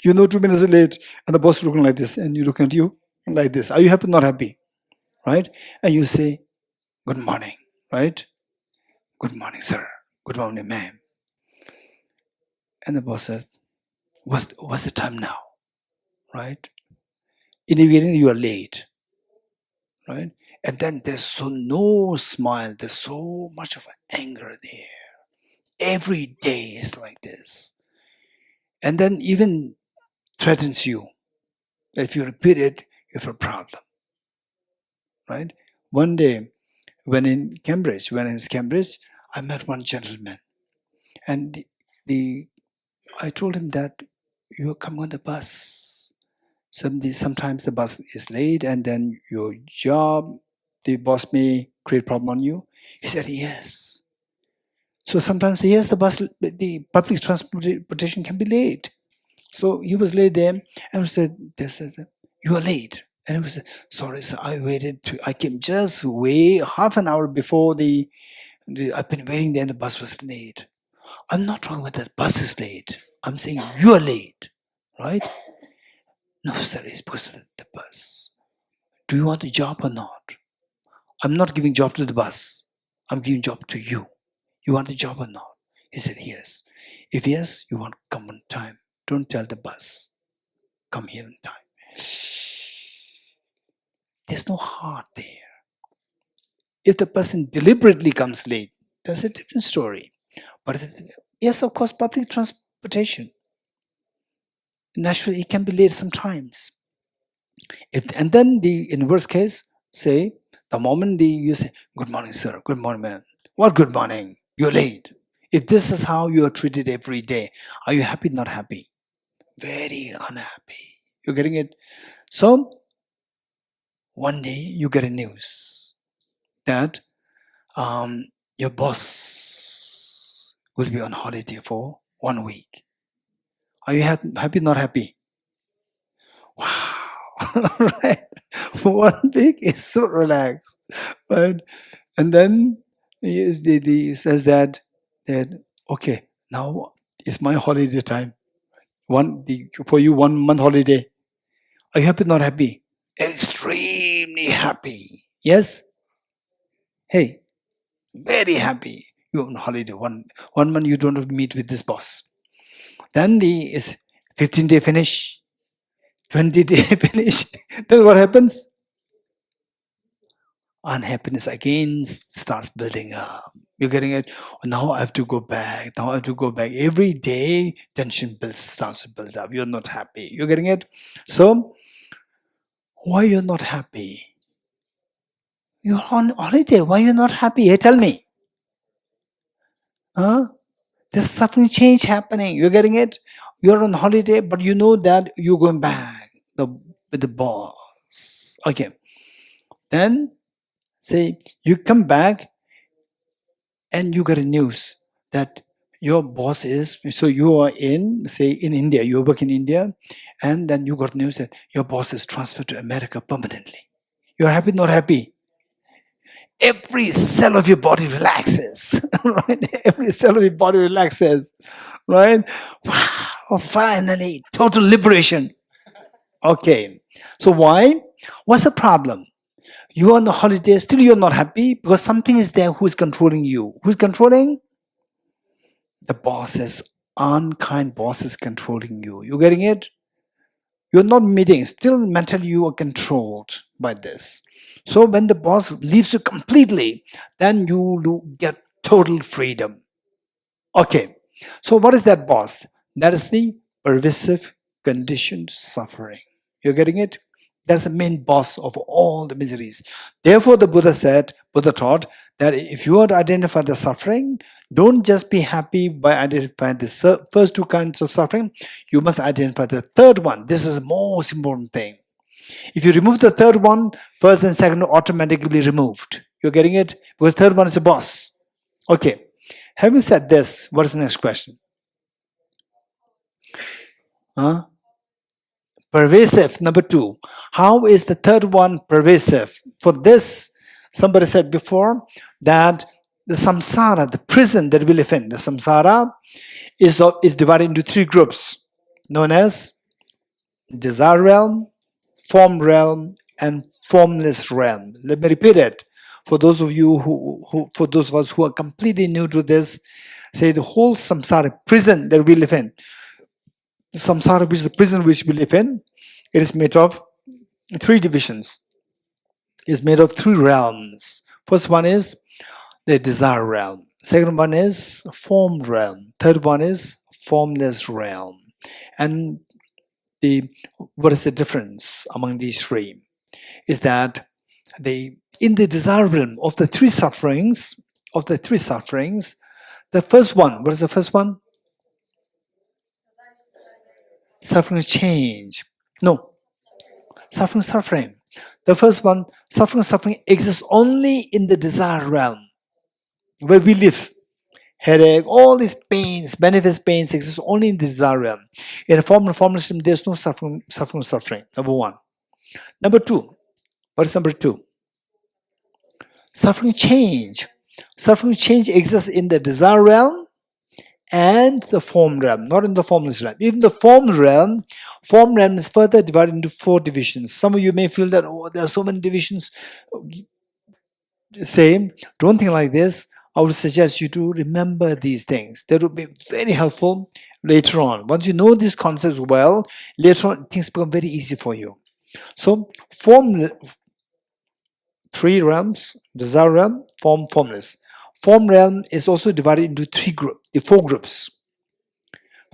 2 minutes late and the boss looking like this and you look at you like this. Are you happy, not happy? Right? And you say, good morning, right? Good morning, sir. Good morning, ma'am. And the boss says, what's the time now? Right? In the beginning, you are late. Right? And then there's no smile. There's so much of anger there. Every day is like this. And then even threatens you. If you repeat it, you have a problem. Right? One day, when I was Cambridge, I met one gentleman. And I told him that you are coming on the bus. Sometimes the bus is late and then your job, the boss may create problem on you. He said, yes. So sometimes, yes, the public transportation can be late. So he was late there and they said, you are late. And he was, sorry, sir, I came just way half an hour before the I've been waiting there and the bus was late. I'm not talking about that bus is late. I'm saying you're late, right? No, sir, it's because of the bus. Do you want a job or not? I'm not giving job to the bus. I'm giving job to you. You want a job or not? He said, yes. If yes, you want to come on time. Don't tell the bus. Come here on time. There's no heart there. If the person deliberately comes late, that's a different story. But yes, of course, public transportation. Naturally, it can be late sometimes. And then in worst case, say, the moment you say, good morning, sir, good morning, man. What good morning? You're late. If this is how you are treated every day, are you happy, not happy? Very unhappy. You're getting it? So, one day you get a news that your boss will be on holiday for 1 week. Are you happy, not happy? Wow. Right? 1 week is so relaxed. Right? And then he says that, okay, now it's my holiday time. For you, 1 month holiday. Are you happy, not happy? Extremely happy. Yes? Hey, very happy. You're on holiday. One month you don't have to meet with this boss. Then the is 15-day finish, 20-day finish. Then what happens? Unhappiness again starts building up. You're getting it? Now I have to go back. Now I have to go back. Every day tension starts to build up. You're not happy. You're getting it? So, why you're not happy? You're on holiday. Why you're not happy? Hey, tell me. Huh? There's suffering change happening. You're getting it? You're on holiday, but you know that you're going back with the boss. Okay. Then, say, you come back and you get a news that your boss is, so you are in India, you work in India, and then you got news that your boss is transferred to America permanently. You're happy, not happy? Every cell of your body relaxes, right? Every cell of your body relaxes, right? Wow, finally, total liberation. Okay, so why? What's the problem? You're on the holiday, still you're not happy because something is there who is controlling you. Who's controlling? The bosses, unkind bosses controlling you. You getting it? You're not meeting. Still mentally you are controlled by this. So when the boss leaves you completely, then you get total freedom. Okay. So what is that boss? That is the pervasive conditioned suffering. You're getting it? That's the main boss of all the miseries. Therefore, the Buddha taught that if you want to identify the suffering, don't just be happy by identifying the first 2 kinds of suffering. You must identify the third one. This is the most important thing. If you remove the third one, first and second are automatically removed. You're getting it? Because third one is a boss. Okay. Having said this, what is the next question? Pervasive, number 2. How is the third one pervasive? For this, somebody said before that the samsara, the prison that we live in, the samsara is divided into 3 groups known as desire realm, form realm, and formless realm. Let me repeat it. For those of you for those of us who are completely new to this, say the whole samsara prison that we live in. Samsara, which is the prison which we live in, it is made of 3 divisions. It's made of 3 realms. First one is the desire realm. Second one is form realm. Third one is formless realm. And what is the difference among these 3? Is that in the desire realm of the 3 sufferings, the first one, what is the first one? Suffering change. No. Suffering. The first one, suffering exists only in the desire realm where we live. Headache, all these pains, manifest pains exist only in the desire realm. In a form and formless system, there's no suffering. Number 1. Number 2. What is number 2? Suffering change. Suffering change exists in the desire realm and the form realm, not in the formless realm. Even the form realm is further divided into 4 divisions. Some of you may feel that, oh, there are so many divisions. Say, don't think like this. I would suggest you to remember these things. That would be very helpful later on. Once you know these concepts well, later on things become very easy for you. So, form 3 realms: desire realm, form, formless. Form realm is also divided into 4 groups.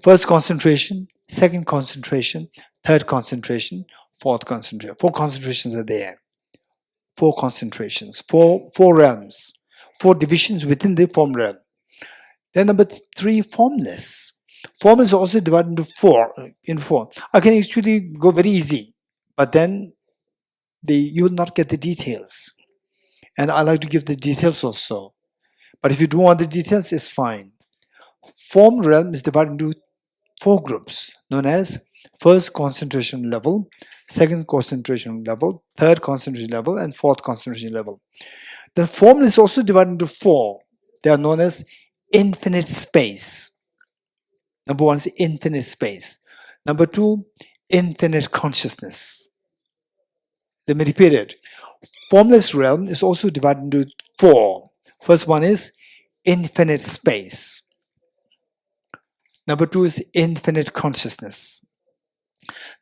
First concentration, second concentration, third concentration, fourth concentration. 4 concentrations are there. 4 concentrations, 4 realms, 4 divisions within the form realm. Then number 3, formless. Formless is also divided into 4. I can actually go very easy, but then you will not get the details. And I like to give the details also. But if you don't want the details, it's fine. Form realm is divided into 4 groups, known as first concentration level, second concentration level, third concentration level, and fourth concentration level. The form is also divided into 4. They are known as infinite space. Number 1 is infinite space. Number 2, infinite consciousness. Let me repeat it. Formless realm is also divided into 4. First one is infinite space. Number 2 is infinite consciousness.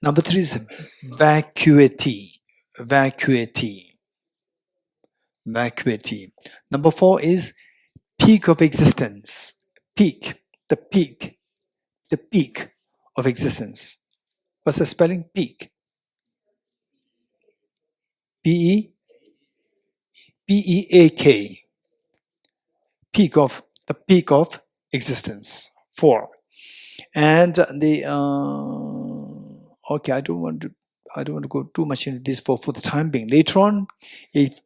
Number 3 is vacuity. Number 4 is peak of existence. The peak of existence. What's the spelling? Peak. P-E-A-K. The peak of existence. 4. And the okay, I don't want to go too much into this for the time being. Later on, if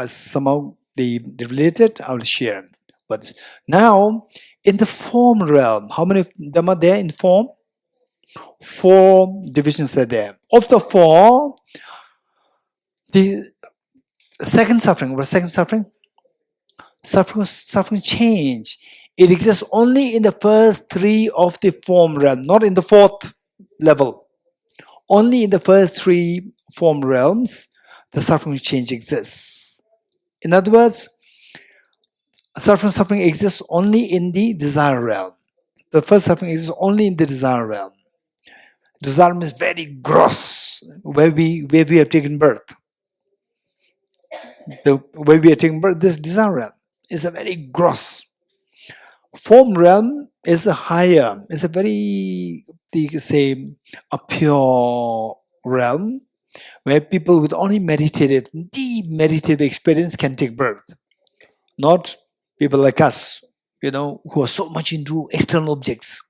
somehow they related, I'll share. But now, in the form realm, how many of them are there in form? 4 divisions are there. Of the 4, the second suffering. What is second suffering? Suffering change. It exists only in the first 3 of the form realm, not in the 4th level. Only in the first 3 form realms, the suffering change exists. In other words, suffering exists only in the desire realm. The first suffering exists only in the desire realm. Desire realm is very gross, where we have taken birth. The way we are taking birth, this desire realm is a very gross. Form realm is a higher, is a very, a pure realm where people with only deep meditative experience can take birth. Not people like us, who are so much into external objects.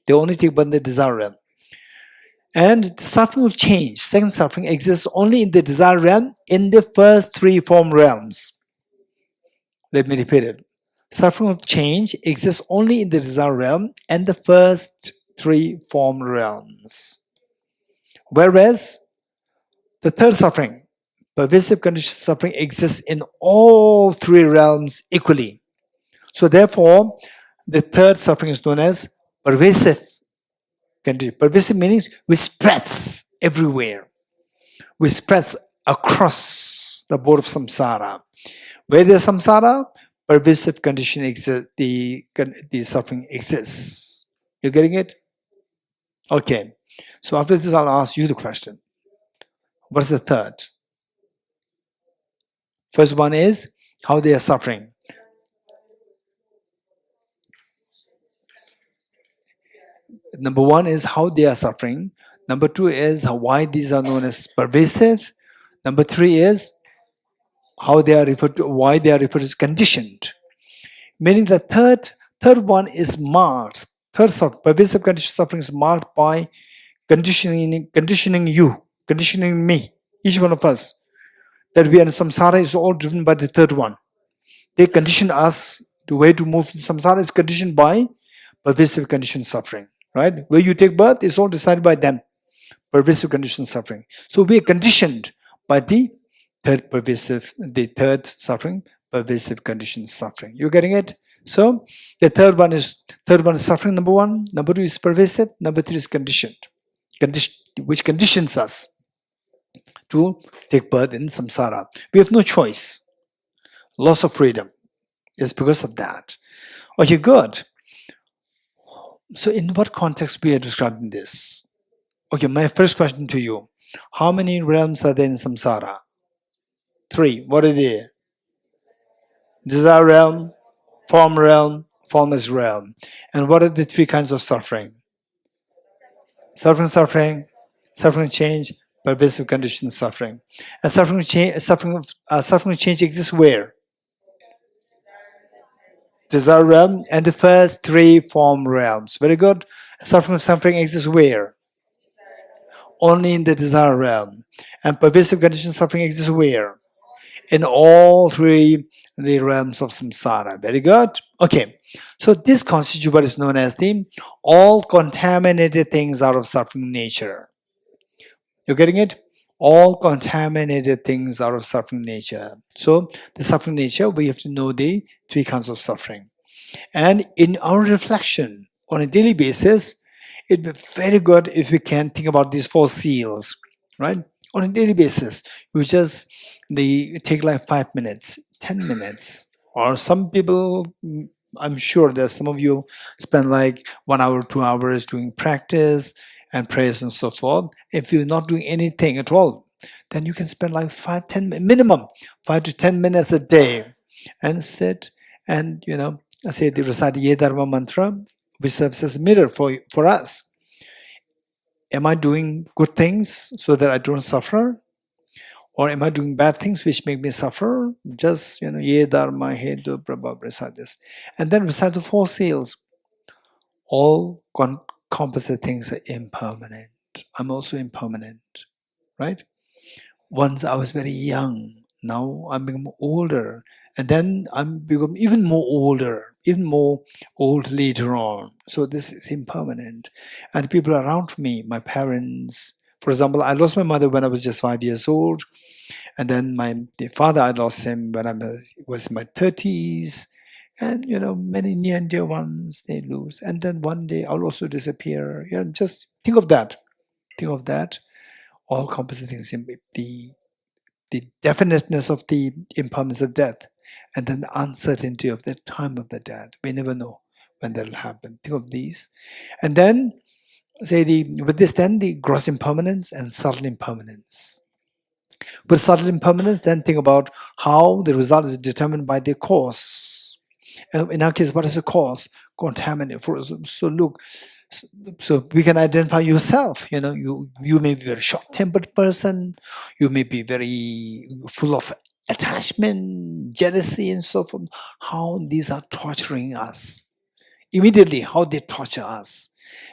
They only take birth in the desire realm. And the suffering of change, second suffering, exists only in the desire realm in the first 3 form realms. Let me repeat it. Suffering of change exists only in the desire realm and the first 3 form realms. Whereas the third suffering, pervasive conditioned suffering, exists in all 3 realms equally. So therefore, the third suffering is known as pervasive condition. Pervasive meaning which spreads everywhere. Which spreads across the board of samsara. Where there's samsara, pervasive condition exists, the suffering exists. You getting it? Okay. So after this, I'll ask you the question. What is the third? First one is how they are suffering. Number 1 is how they are suffering. Number 2 is why these are known as pervasive. Number 3 is how they are referred to, why they are referred to as conditioned. Meaning the third one is marked. Third suffering, pervasive conditioned suffering, is marked by conditioning you, conditioning me, each one of us. That we are in samsara is all driven by the third one. They condition us. The way to move in samsara is conditioned by pervasive conditioned suffering. Right? Where you take birth is all decided by them. Pervasive conditioned suffering. So we are conditioned by the third suffering, pervasive conditioned suffering. You getting it? So the third one is suffering, number one. Number two is pervasive. Number three is conditioned, which conditions us to take birth in samsara. We have no choice. Loss of freedom is because of that. Okay, good. So in what context we are describing this? Okay, my first question to you. How many realms are there in samsara? 3. What are they? Desire realm, form realm, formless realm. And what are the 3 kinds of suffering? Suffering change, pervasive condition suffering. And suffering change exists where? Desire realm and the first 3 form realms. Very good. Suffering exists where? Only in the desire realm. And pervasive condition suffering exists where? In all 3 the realms of samsara. Very good. Okay. So this constitutes what is known as the all contaminated things out of suffering nature. You're getting it? All contaminated things out of suffering nature. So the suffering nature, we have to know the 3 kinds of suffering. And in our reflection on a daily basis, it'd be very good if we can think about these 4 seals, right? On a daily basis, we just take like 5 minutes, 10 minutes, or some people, I'm sure that some of you spend like 1 hour, 2 hours doing practice and prayers and so forth. If you're not doing anything at all, then you can spend like 5 to 10 minutes a day and sit and, say they recite Ye Dharma mantra, which serves as a mirror for us. Am I doing good things so that I don't suffer? Or am I doing bad things which make me suffer? Just, Ye Dharma, He Do, Prabha, recite this. And then recite the 4 seals. All composite things are impermanent. I'm also impermanent, right? Once I was very young, now I'm becoming older, and then I'm become even more older, even more old later on. So this is impermanent. And people around me, my parents, for example, I lost my mother when I was just 5 years old, and then the father, I lost him when I was in my 30s, and many near and dear ones they lose, and then one day I'll also disappear. Just think of that. Think of that. All composite things, the definiteness of the impermanence of death, and then the uncertainty of the time of the death. We never know when that will happen. Think of these. And then with this then the gross impermanence and subtle impermanence. With subtle impermanence, then think about how the result is determined by the cause. In our case, what is the cause? Contaminate. So look, so we can identify yourself. You may be a very short-tempered person. You may be very full of attachment, jealousy, and so forth. How these are torturing us. Immediately, how they torture us.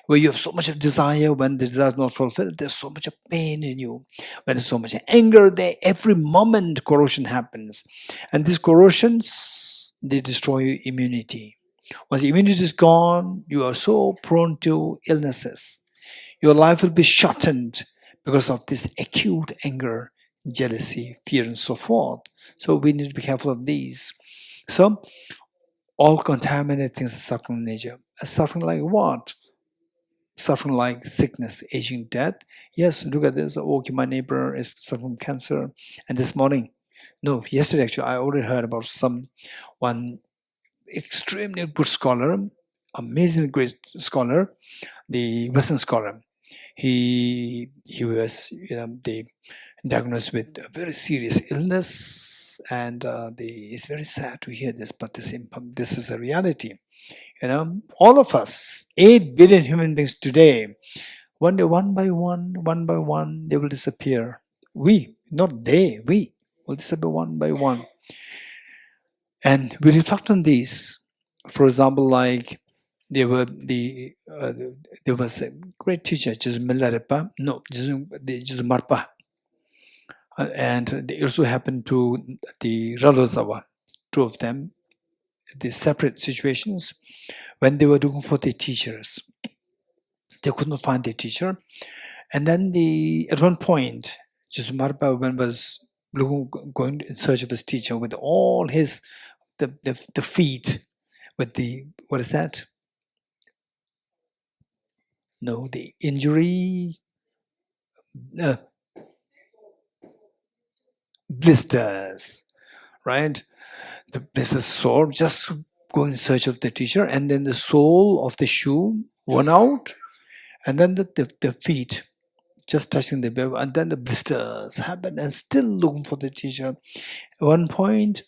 Where you have so much of desire, when the desire is not fulfilled, there's so much of pain in you. When there's so much anger there, every moment corrosion happens. And these corrosions, they destroy your immunity. Once the immunity is gone, you are so prone to illnesses. Your life will be shortened because of this acute anger, jealousy, fear, and so forth. So we need to be careful of these. So all contaminated things are suffering in nature. Suffering like what? Suffering like sickness, aging, death. Yes, look at this. Okay, my neighbor is suffering from cancer. And yesterday actually, I already heard about one extremely good scholar, amazingly great scholar, the Western scholar. He was diagnosed with a very serious illness, and it's very sad to hear this, but this is a reality. All of us, 8 billion human beings today, one day, one by one, they will disappear. We, not they, we will disappear one by one. And we reflect on these. For example, like there was a great teacher, just Milarepa, no, just Marpa. And they also happened to the Ralozawa, 2 of them, the separate situations. When they were looking for the teachers, they could not find their teacher. And then at one point, just Marpa, when was going in search of his teacher with all his the feet with the what is that? No, the injury uh, blisters, right? The blisters sore, just going in search of the teacher, and then the sole of the shoe worn out, and then the feet just touching the baby, and then the blisters happen, and still looking for the teacher. At one point,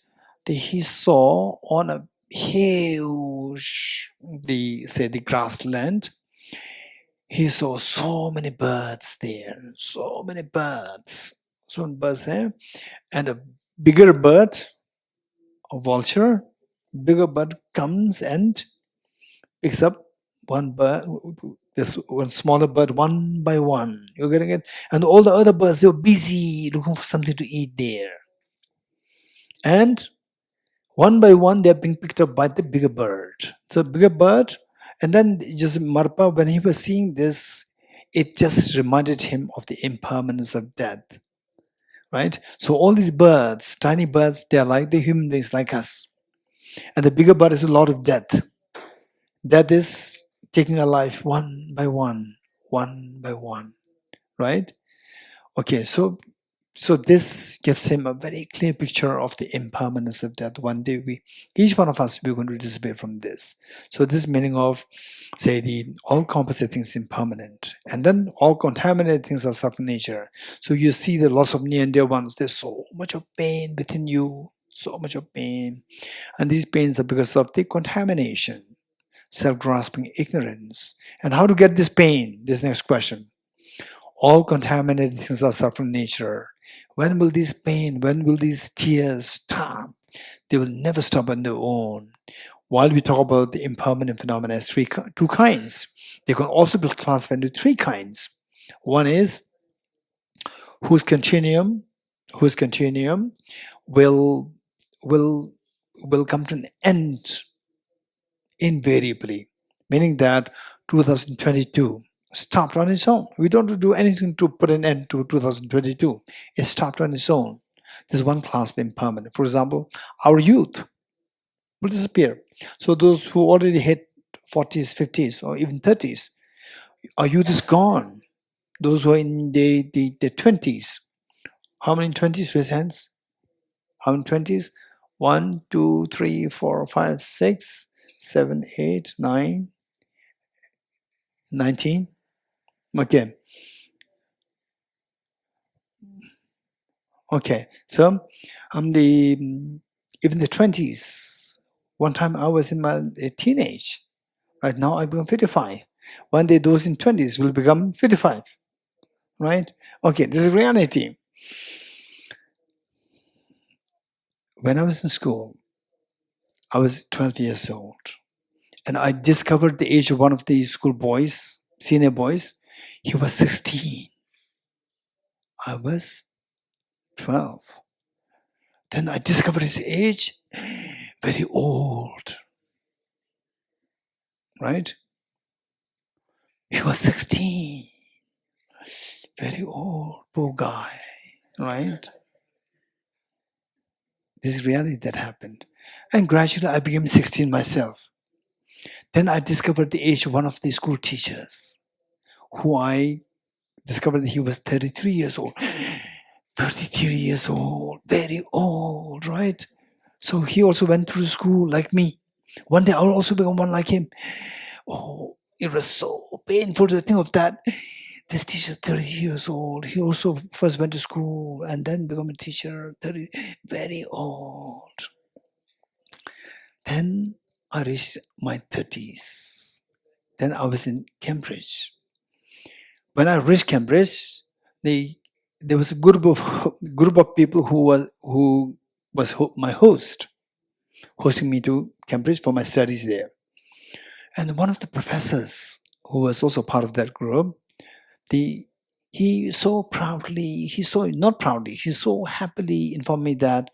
he saw on a huge, the grassland, he saw so many birds there, so many birds, there, and a bigger bird, a vulture, bigger bird comes and picks up one bird, this one smaller bird, one by one. You're getting it? And all the other birds, they were busy looking for something to eat there. And one by one, they're being picked up by the bigger bird. So bigger bird, and then just Marpa, when he was seeing this, it just reminded him of the impermanence of death. Right? So all these birds, tiny birds, they're like the human beings like us. And the bigger bird is a lot of death. Death is taking a life one by one by one. Right? Okay, so this gives him a very clear picture of the impermanence of death. One day each one of us, we're going to disappear from this. So this meaning of, say, the all composite things impermanent, and then all contaminated things are subtle nature. So you see the loss of near and dear ones, there's so much of pain within you, so much of pain. And these pains are because of the contamination, self-grasping ignorance. And how to get this pain? This next question. All contaminated things are suffering nature. When will this pain, when will these tears stop? They will never stop on their own. While we talk about the impermanent phenomena as two kinds, they can also be classified into three kinds. One is whose continuum will come to an end invariably, meaning that 2022 stopped on its own. We don't do anything to put an end to 2022. It stopped on its own. There's one class of impermanent. For example, our youth will disappear. So those who already hit 40s, 50s, or even 30s, our youth is gone. Those who are in the 20s, how many 20s? Raise hands. How many 20s? 1, 2, 3, 4, 5, 6, 7, 8, 9, 19. Okay. Okay. So even the 20s. One time I was in my teenage. Right now I become 55. One day those in 20s will become 55. Right? Okay, this is reality. When I was in school, I was 12 years old. And I discovered the age of one of the school boys, senior boys. He was 16. I was 12. Then I discovered his age, very old. Right? He was 16. Very old, poor guy. Right? This is reality that happened. And gradually I became 16 myself. Then I discovered the age of one of the school teachers, who I discovered that he was 33 years old. 33 years old, very old, right? So he also went through school like me. One day I will also become one like him. Oh, it was so painful to think of that. This teacher, 30 years old, he also first went to school and then become a teacher, 30, very old. Then I reached my 30s. Then I was in Cambridge. When I reached Cambridge, there was a group of people who was my host, hosting me to Cambridge for my studies there. And one of the professors who was also part of that group, he so happily informed me that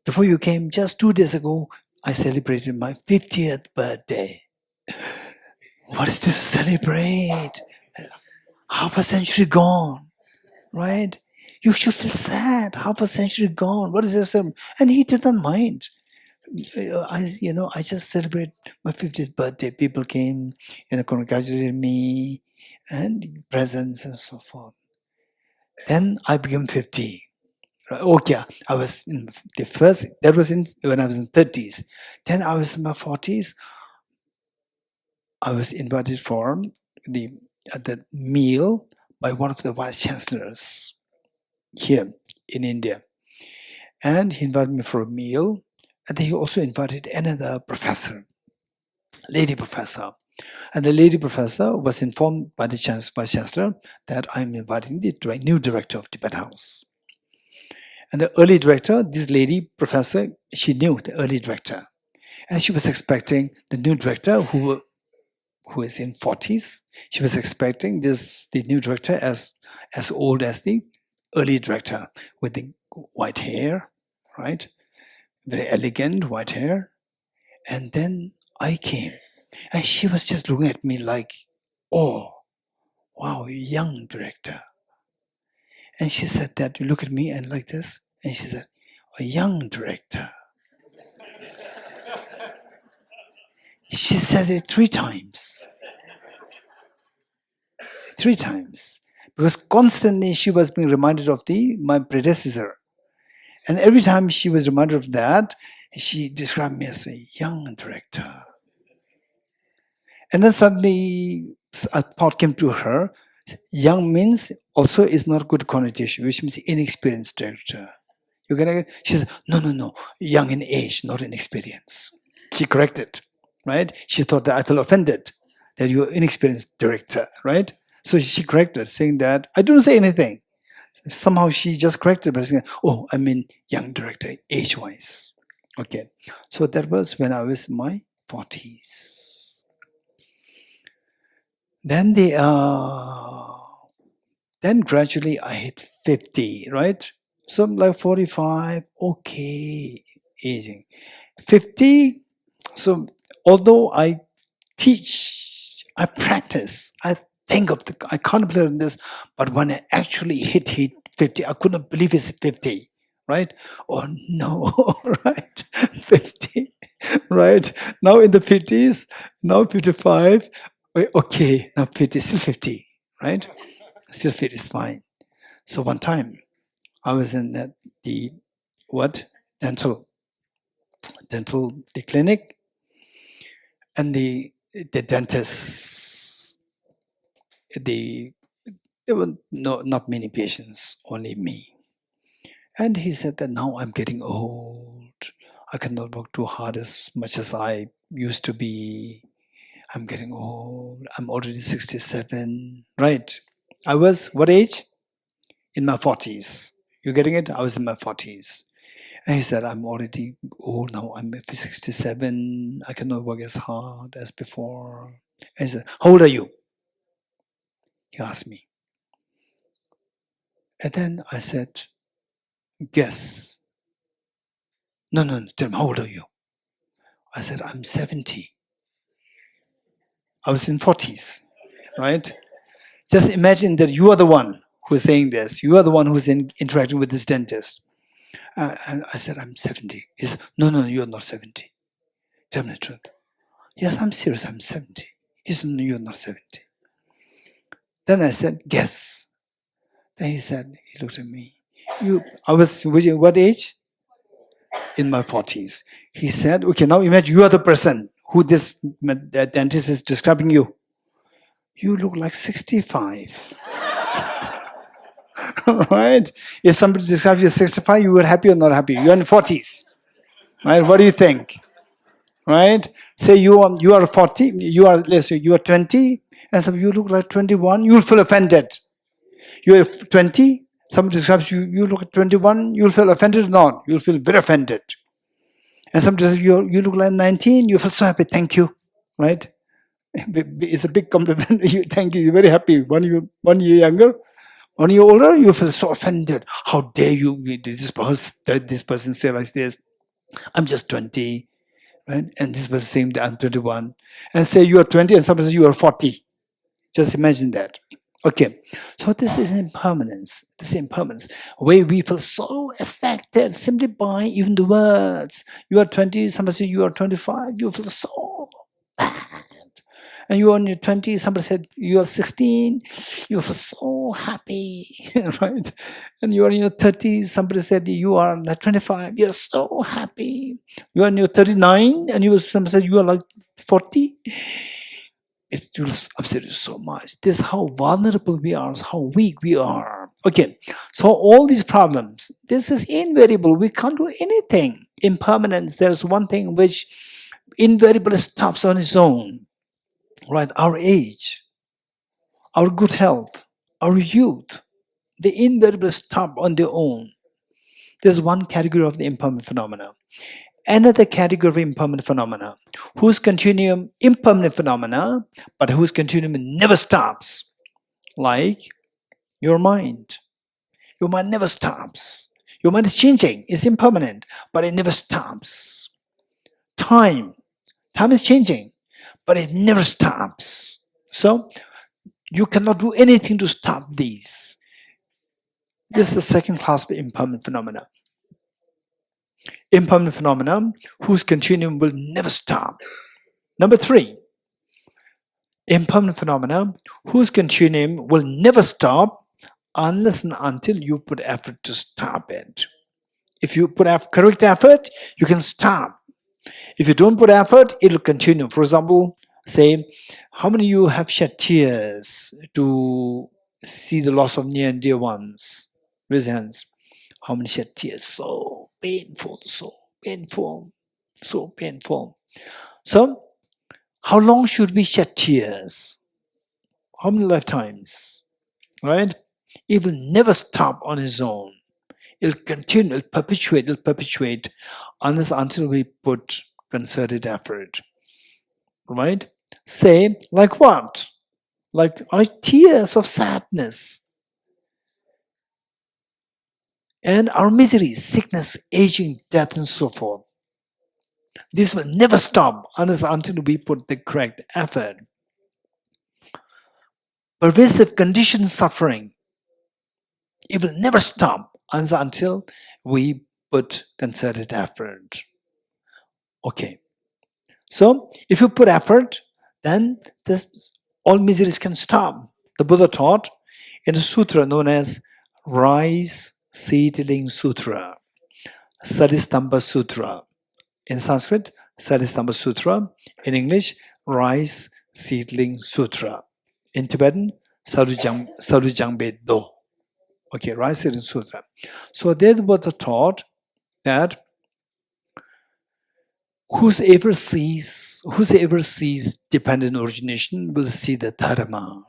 before you came, just 2 days ago, I celebrated my 50th birthday. What is to celebrate? Half a century gone, right? You should feel sad. Half a century gone. What is this? And he did not mind. I just celebrate my 50th birthday. People came, congratulated me, and presents and so forth. Then I became 50. Okay, I was in the first. That was when I was in 30s. Then I was in my 40s. I was invited for the meal by one of the vice chancellors here in India, and he invited me for a meal. And then he also invited another professor, lady professor. And the lady professor was informed by the vice chancellor that I'm inviting the new director of Tibet House. And the early director, this lady professor, she knew the early director. And she was expecting the new director who is in 40s. She was expecting the new director as old as the early director with the white hair, right? Very elegant white hair. And then I came. And she was just looking at me like, oh, wow, young director. And she said that, you look at me and like this. And she said, a young director. She said it 3 times. 3 times. Because constantly she was being reminded of my predecessor. And every time she was reminded of that, she described me as a young director. And then suddenly a thought came to her. Young means also is not good connotation, which means inexperienced director. You get it? She said, no, young in age, not in experience. She corrected, right? She thought that I felt offended that you're inexperienced director, right? So she corrected, saying that I didn't say anything. Somehow she just corrected by saying, oh, I mean young director, age-wise. Okay, so that was when I was in my 40s. Then then gradually I hit 50, right? So I'm like 45, okay, aging. 50, so although I teach, I practice, I think I contemplate on this, but when I actually hit 50, I couldn't believe it's 50, right? Oh no, right? 50, right? Now in the 50s, now 55, okay, now 50, still 50, right? Still 50 is fine. So one time, I was in the dental clinic, and the dentist, there were not many patients, only me. And he said that now I'm getting old. I cannot work too hard as much as I used to be. I'm getting old. I'm already 67. Right. I was what age? In my 40s. You getting it? I was in my 40s. And he said, I'm already old now. I'm 67. I cannot work as hard as before. And he said, how old are you? He asked me. And then I said, guess. No, tell me, how old are you? I said, I'm 70. I was in 40s, right? Just imagine that you are the one who is saying this. You are the one who is interacting with this dentist. And I said, I'm 70. He said, no, you're not 70. Tell me the truth. Yes, I'm serious, I'm 70. He said, no, you're not 70. Then I said, guess. Then he said, he looked at me. I was, what age? In my 40s. He said, okay, now imagine you are the person who this dentist is describing you. You look like 65. Right? If somebody describes you as 65, you were happy or not happy? You're in 40s. Right? What do you think? Right? Say you are 40, let's say you are 20, and some you look like 21, you'll feel offended. You're 20, somebody describes you look at 21, you'll feel offended or not? You'll feel very offended. And somebody says you look like 19, you feel so happy, thank you. Right? It's a big compliment. Thank you, you're very happy. 1 year younger, 1 year older, you feel so offended. How dare you, this person say like this? I'm just 20. Right? And this was saying that I'm 21. And say you are 20 and somebody says you are 40. Just imagine that. Okay, so this is impermanence. This is impermanence, where we feel so affected simply by even the words. You are 20, somebody said you are 25, you feel so bad. And you are in your 20s, somebody said you are 16, you feel so happy, right? And you are in your 30s, somebody said you are like 25, you're so happy. You are in your 39, and somebody said you are like 40. It will upset you so much. This is how vulnerable we are, how weak we are. Okay, so all these problems, this is invariable. We can't do anything. Impermanence, there's one thing which invariably stops on its own, right? Our age, our good health, our youth, they invariably stop on their own. There's one category of the impermanent phenomena. Another category of impermanent phenomena, whose continuum impermanent phenomena, but whose continuum never stops, like your mind. Your mind never stops. Your mind is changing, it's impermanent, but it never stops. Time is changing, but it never stops. So you cannot do anything to stop these. This is the second class of impermanent phenomena. Impermanent phenomena whose continuum will never stop. Number 3, impermanent phenomena whose continuum will never stop unless and until you put effort to stop it. If you put correct effort, you can stop. If you don't put effort, it will continue. For example, say, how many of you have shed tears to see the loss of near and dear ones? Raise your hands. How many shed tears? So painful, so painful, so painful. So, how long should we shed tears? How many lifetimes? Right? It will never stop on its own. It'll continue, it'll perpetuate unless until we put concerted effort. Right? Say, like what? Like our tears of sadness and our misery, sickness, aging, death, and so forth. This will never stop unless until we put the correct effort. Pervasive conditioned suffering, it will never stop until we put concerted effort. Okay. So if you put effort, then all miseries can stop. The Buddha taught in a sutra known as Rice Seedling Sutra, Sadistamba Sutra. In Sanskrit, Sadistamba Sutra. In English, Rice Seedling Sutra. In Tibetan, Sarujangbe Do. Okay, Rice Seedling Sutra. So there the Buddha taught that whosoever sees dependent origination will see the Dharma.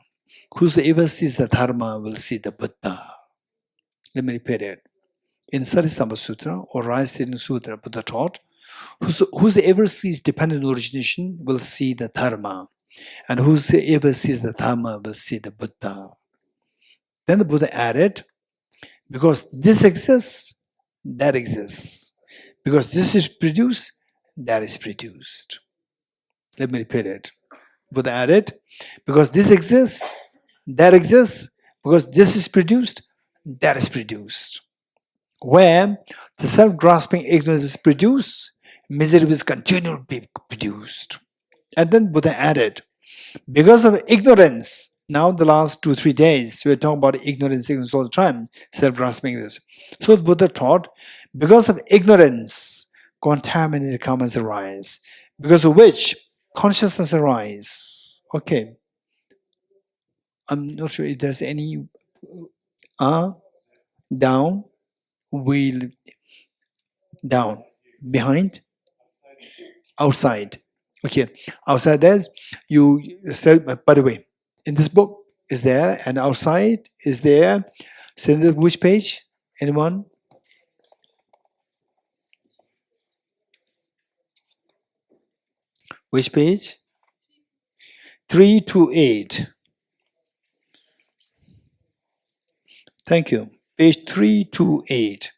Whosoever sees the Dharma will see the Buddha. Let me repeat it. In Saristamba Sutra or Rice Seedling Sutra, Buddha taught, whosoever sees dependent origination will see the Dharma. And whosoever sees the Dharma will see the Buddha. Then the Buddha added, because this exists, that exists. Because this is produced, that is produced. Let me repeat it. Buddha added, because this exists, that exists. Because this is produced, that is produced. Where the self-grasping ignorance is produced, misery will continue to be produced. And then Buddha added, because of ignorance, now the last 2-3 days, we're talking about ignorance all the time, self-grasping ignorance. So the Buddha taught, because of ignorance, contaminated karmas arise, because of which consciousness arise. Okay. I'm not sure if there's any down, wheel, down, behind, outside. Okay, outside there, you said, by the way, in this book is there, and outside is there. Send so which page? Anyone? Which page? 3 to 8. Thank you. Page 3 to 8.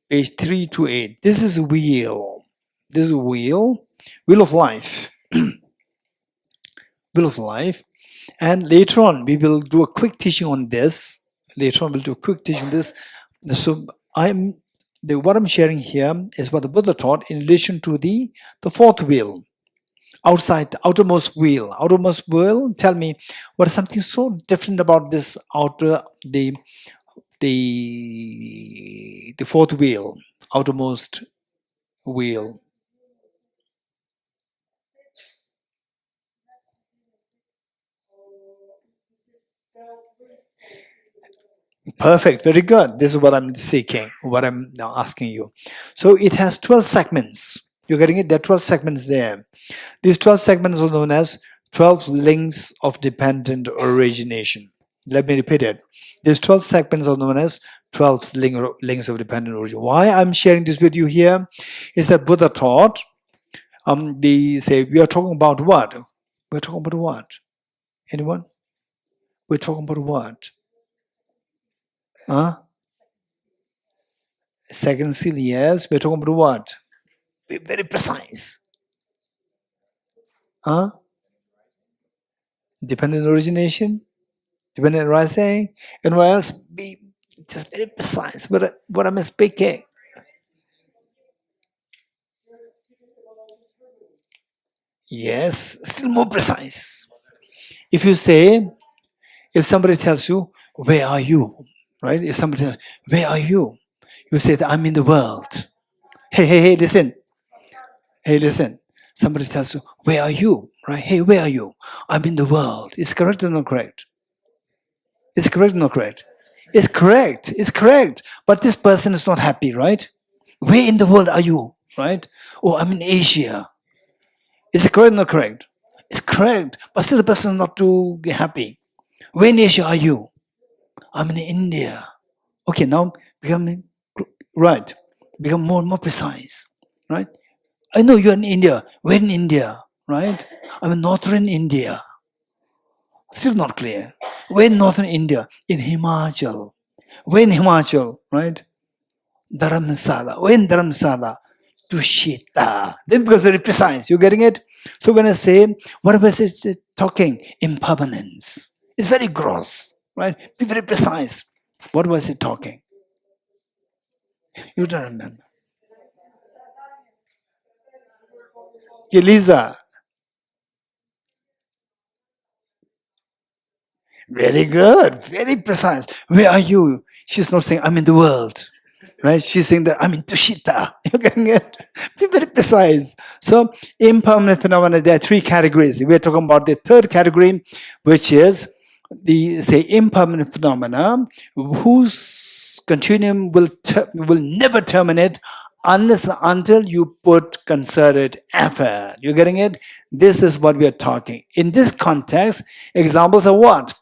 Page 3 to 8. This is wheel. This is wheel of life. Wheel of life. And later on, we will do a quick teaching on this. Later on, we'll do a quick teaching on this. So what I'm sharing here is what the Buddha taught in relation to the fourth wheel, outside, the outermost wheel. Outermost wheel, tell me, what is something so different about this outer, the fourth wheel, outermost wheel? Perfect, very good. This is what I'm seeking, what I'm now asking you. So it has 12 segments. You're getting it? There are 12 segments there. These 12 segments are known as 12 links of dependent origination. Let me repeat it. These 12 segments are known as 12 links of dependent origin. Why I'm sharing this with you here is that Buddha taught, they say, we are talking about what? We're talking about what? Anyone? We're talking about what? Huh? Second seal, yes. We're talking about what? Be very precise. Huh? Dependent origination? Dependent arising? And what else? Be just very precise. What am I speaking? Yes, still more precise. If you say, if somebody tells you, where are you? Right? If somebody tells, where are you? You say that I'm in the world. Hey, listen. Hey, listen. Somebody tells you, where are you? Right? Hey, where are you? I'm in the world. Is correct or not correct? Is correct or not correct? It's correct. It's correct. But this person is not happy, right? Where in the world are you? Right? Oh, I'm in Asia. Is it correct or not correct? It's correct. But still the person is not too happy. Where in Asia are you? I'm in India. Okay, now become right. Become more and more precise. Right? I know you're in India. Where in India? Right? I'm in northern India. Still not clear. Where in northern India? In Himachal. Where in Himachal? Right? Dharamsala. Where in Dharamsala? Tushita. Then becomes very precise. You getting it? So when I say, what was it talking? Impermanence. It's very gross. Right? Be very precise. What was it talking? You don't remember. Elisa. Very good. Very precise. Where are you? She's not saying, I'm in the world. Right? She's saying that I'm in Tushita. You're getting it? Be very precise. So, impermanent phenomena, there are three categories. We're talking about the third category, which is the, say, impermanent phenomena, whose continuum will never terminate unless until you put concerted effort. You're getting it? This is what we are talking. In this context, examples are what?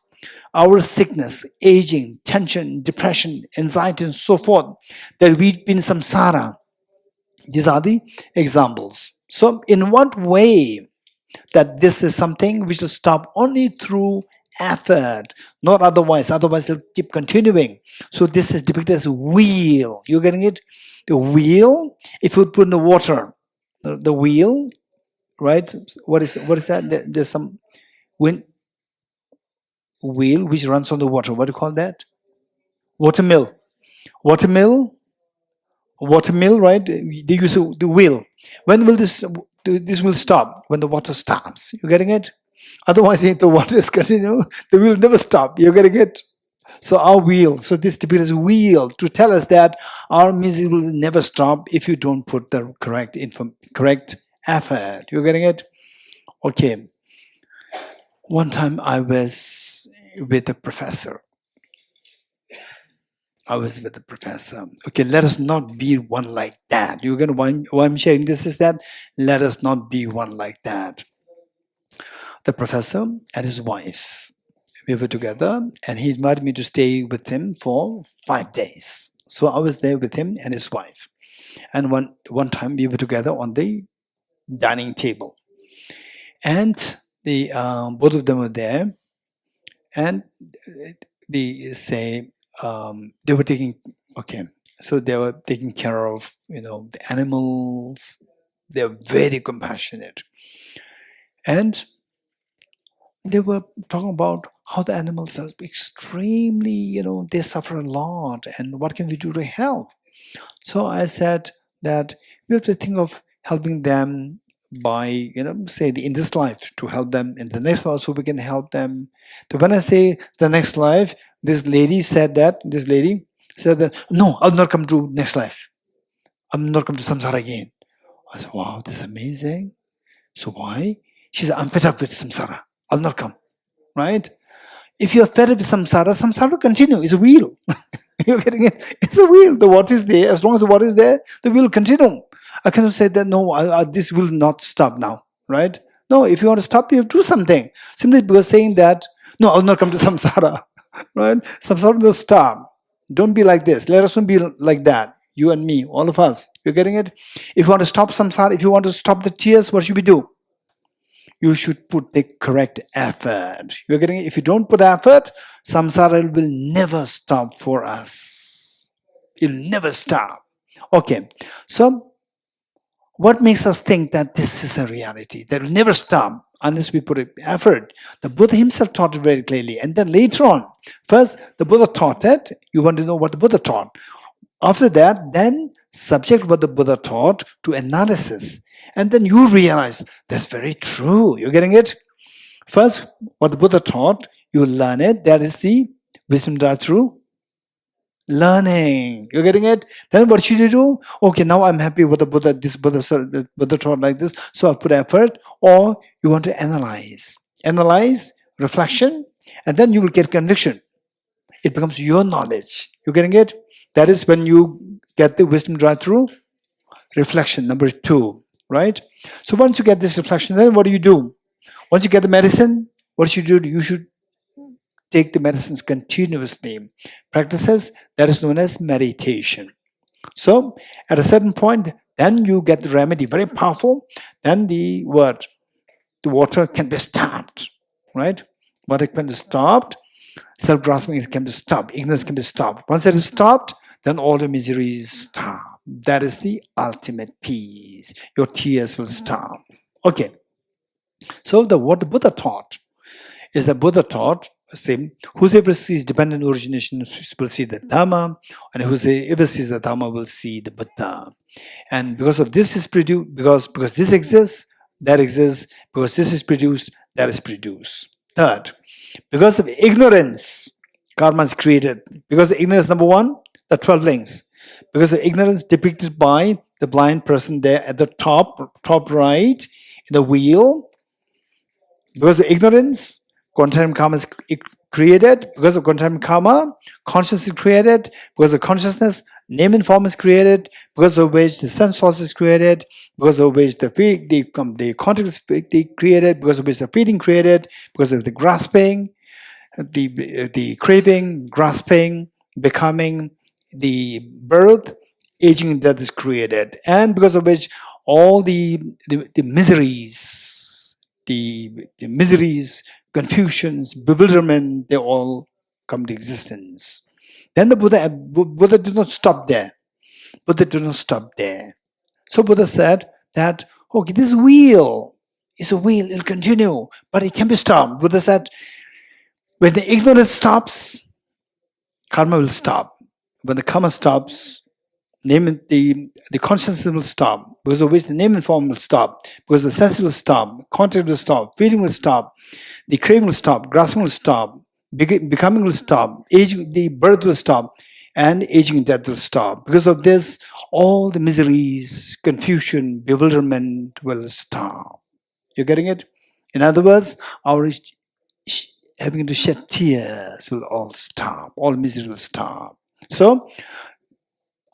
Our sickness, aging, tension, depression, anxiety, and so forth, that we've been samsara. These are the examples. So, in what way that this is something which will stop only through effort, not otherwise. Otherwise, it'll keep continuing. So, this is depicted as a wheel. You're getting it? The wheel, if you put in the water, the wheel, right? What is that? There's some wind wheel which runs on the water. What do you call that? Watermill. Watermill, watermill, right? They use the wheel. When will this will stop? When the water stops. You getting it? Otherwise, if the water is continue, the wheel never stop. You getting it? So our wheel. So this depicts a wheel to tell us that our misery will never stop if you don't put the correct effort. You getting it? Okay. One time I was with a professor. I was with the professor. Okay, let us not be one like that. You're gonna why I'm sharing this is that let us not be one like that. The professor and his wife, we were together, and he invited me to stay with him for 5 days. So I was there with him and his wife. And one time we were together on the dining table, and the both of them were there, and they say they were taking okay. So they were taking care of the animals. They're very compassionate. And they were talking about how the animals are extremely, they suffer a lot, and what can we do to help? So I said that we have to think of helping them by, say in this life to help them in the next life, so we can help them. So when I say the next life, this lady said that, no, I'll not come to next life. I'm not come to samsara again. I said, wow, this is amazing. So why? She said, I'm fed up with samsara. I'll not come. Right? If you're fed up with samsara, samsara will continue. It's a wheel. You're getting it? It's a wheel. The water is there. As long as the water is there, the wheel will continue. I cannot say that, no, this will not stop now. Right? No, if you want to stop, you have to do something. Simply because saying that, no, I'll not come to samsara. Right? Samsara will stop. Don't be like this. Let us not be like that. You and me, all of us. You're getting it? If you want to stop samsara, if you want to stop the tears, what should we do? You should put the correct effort. You're getting it? If you don't put effort, samsara will never stop for us. It'll never stop. Okay, so what makes us think that this is a reality that will never stop unless we put effort? The Buddha himself taught it very clearly, and then later on, first the Buddha taught it. You want to know what the Buddha taught. After that, then subject what the Buddha taught to analysis. And then you realize that's very true. You're getting it? First, what the Buddha taught, you learn it. That is the wisdom derived through learning. You're getting it? Then what should you do? Okay, now I'm happy with the Buddha. This Buddha taught like this. So I put effort. Or you want to analyze. Analyze, reflection, and then you will get conviction. It becomes your knowledge. You're getting it? That is when you get the wisdom derived through reflection, number 2, right? So once you get this reflection, then what do? Once you get the medicine, what should you do? You should take the medicines continuously. Practices that is known as meditation. So at a certain point, then you get the remedy, very powerful. Then the water can be stopped, right? Water can be stopped. Self-grasping can be stopped. Ignorance can be stopped. Once it is stopped, then all the miseries stop. That is the ultimate peace. Your tears will stop. Okay. So what the Buddha taught is the Buddha taught, same, whoever sees dependent origination will see the Dhamma, and whoever sees the Dhamma will see the Buddha. And because of this is produced, because this exists, that exists, because this is produced, that is produced. Third, because of ignorance, karma is created. Because of ignorance, number 1, the 12 links. Because of ignorance depicted by the blind person there at the top right, in the wheel. Because of ignorance, quantum karma is created. Because of quantum karma, consciousness is created. Because of consciousness, name and form is created. Because of which the sense source is created. Because of which the context is created. Because of which the feeling created. Because of the grasping, the craving, grasping, becoming, the birth, aging, and death is created. And because of which all the miseries, the miseries, confusions, bewilderment, they all come to existence. Then the Buddha did not stop there. Buddha did not stop there. So Buddha said that, okay, this wheel is a wheel, it'll continue, but it can be stopped. Buddha said, when the ignorance stops, karma will stop. When the karma stops, the consciousness will stop, because of which the name and form will stop, because the sense will stop, contact will stop, feeling will stop, the craving will stop, grasping will stop, becoming will stop, aging, the birth will stop, and aging and death will stop. Because of this, all the miseries, confusion, bewilderment will stop. You're getting it? In other words, our having to shed tears will all stop. All misery will stop. So,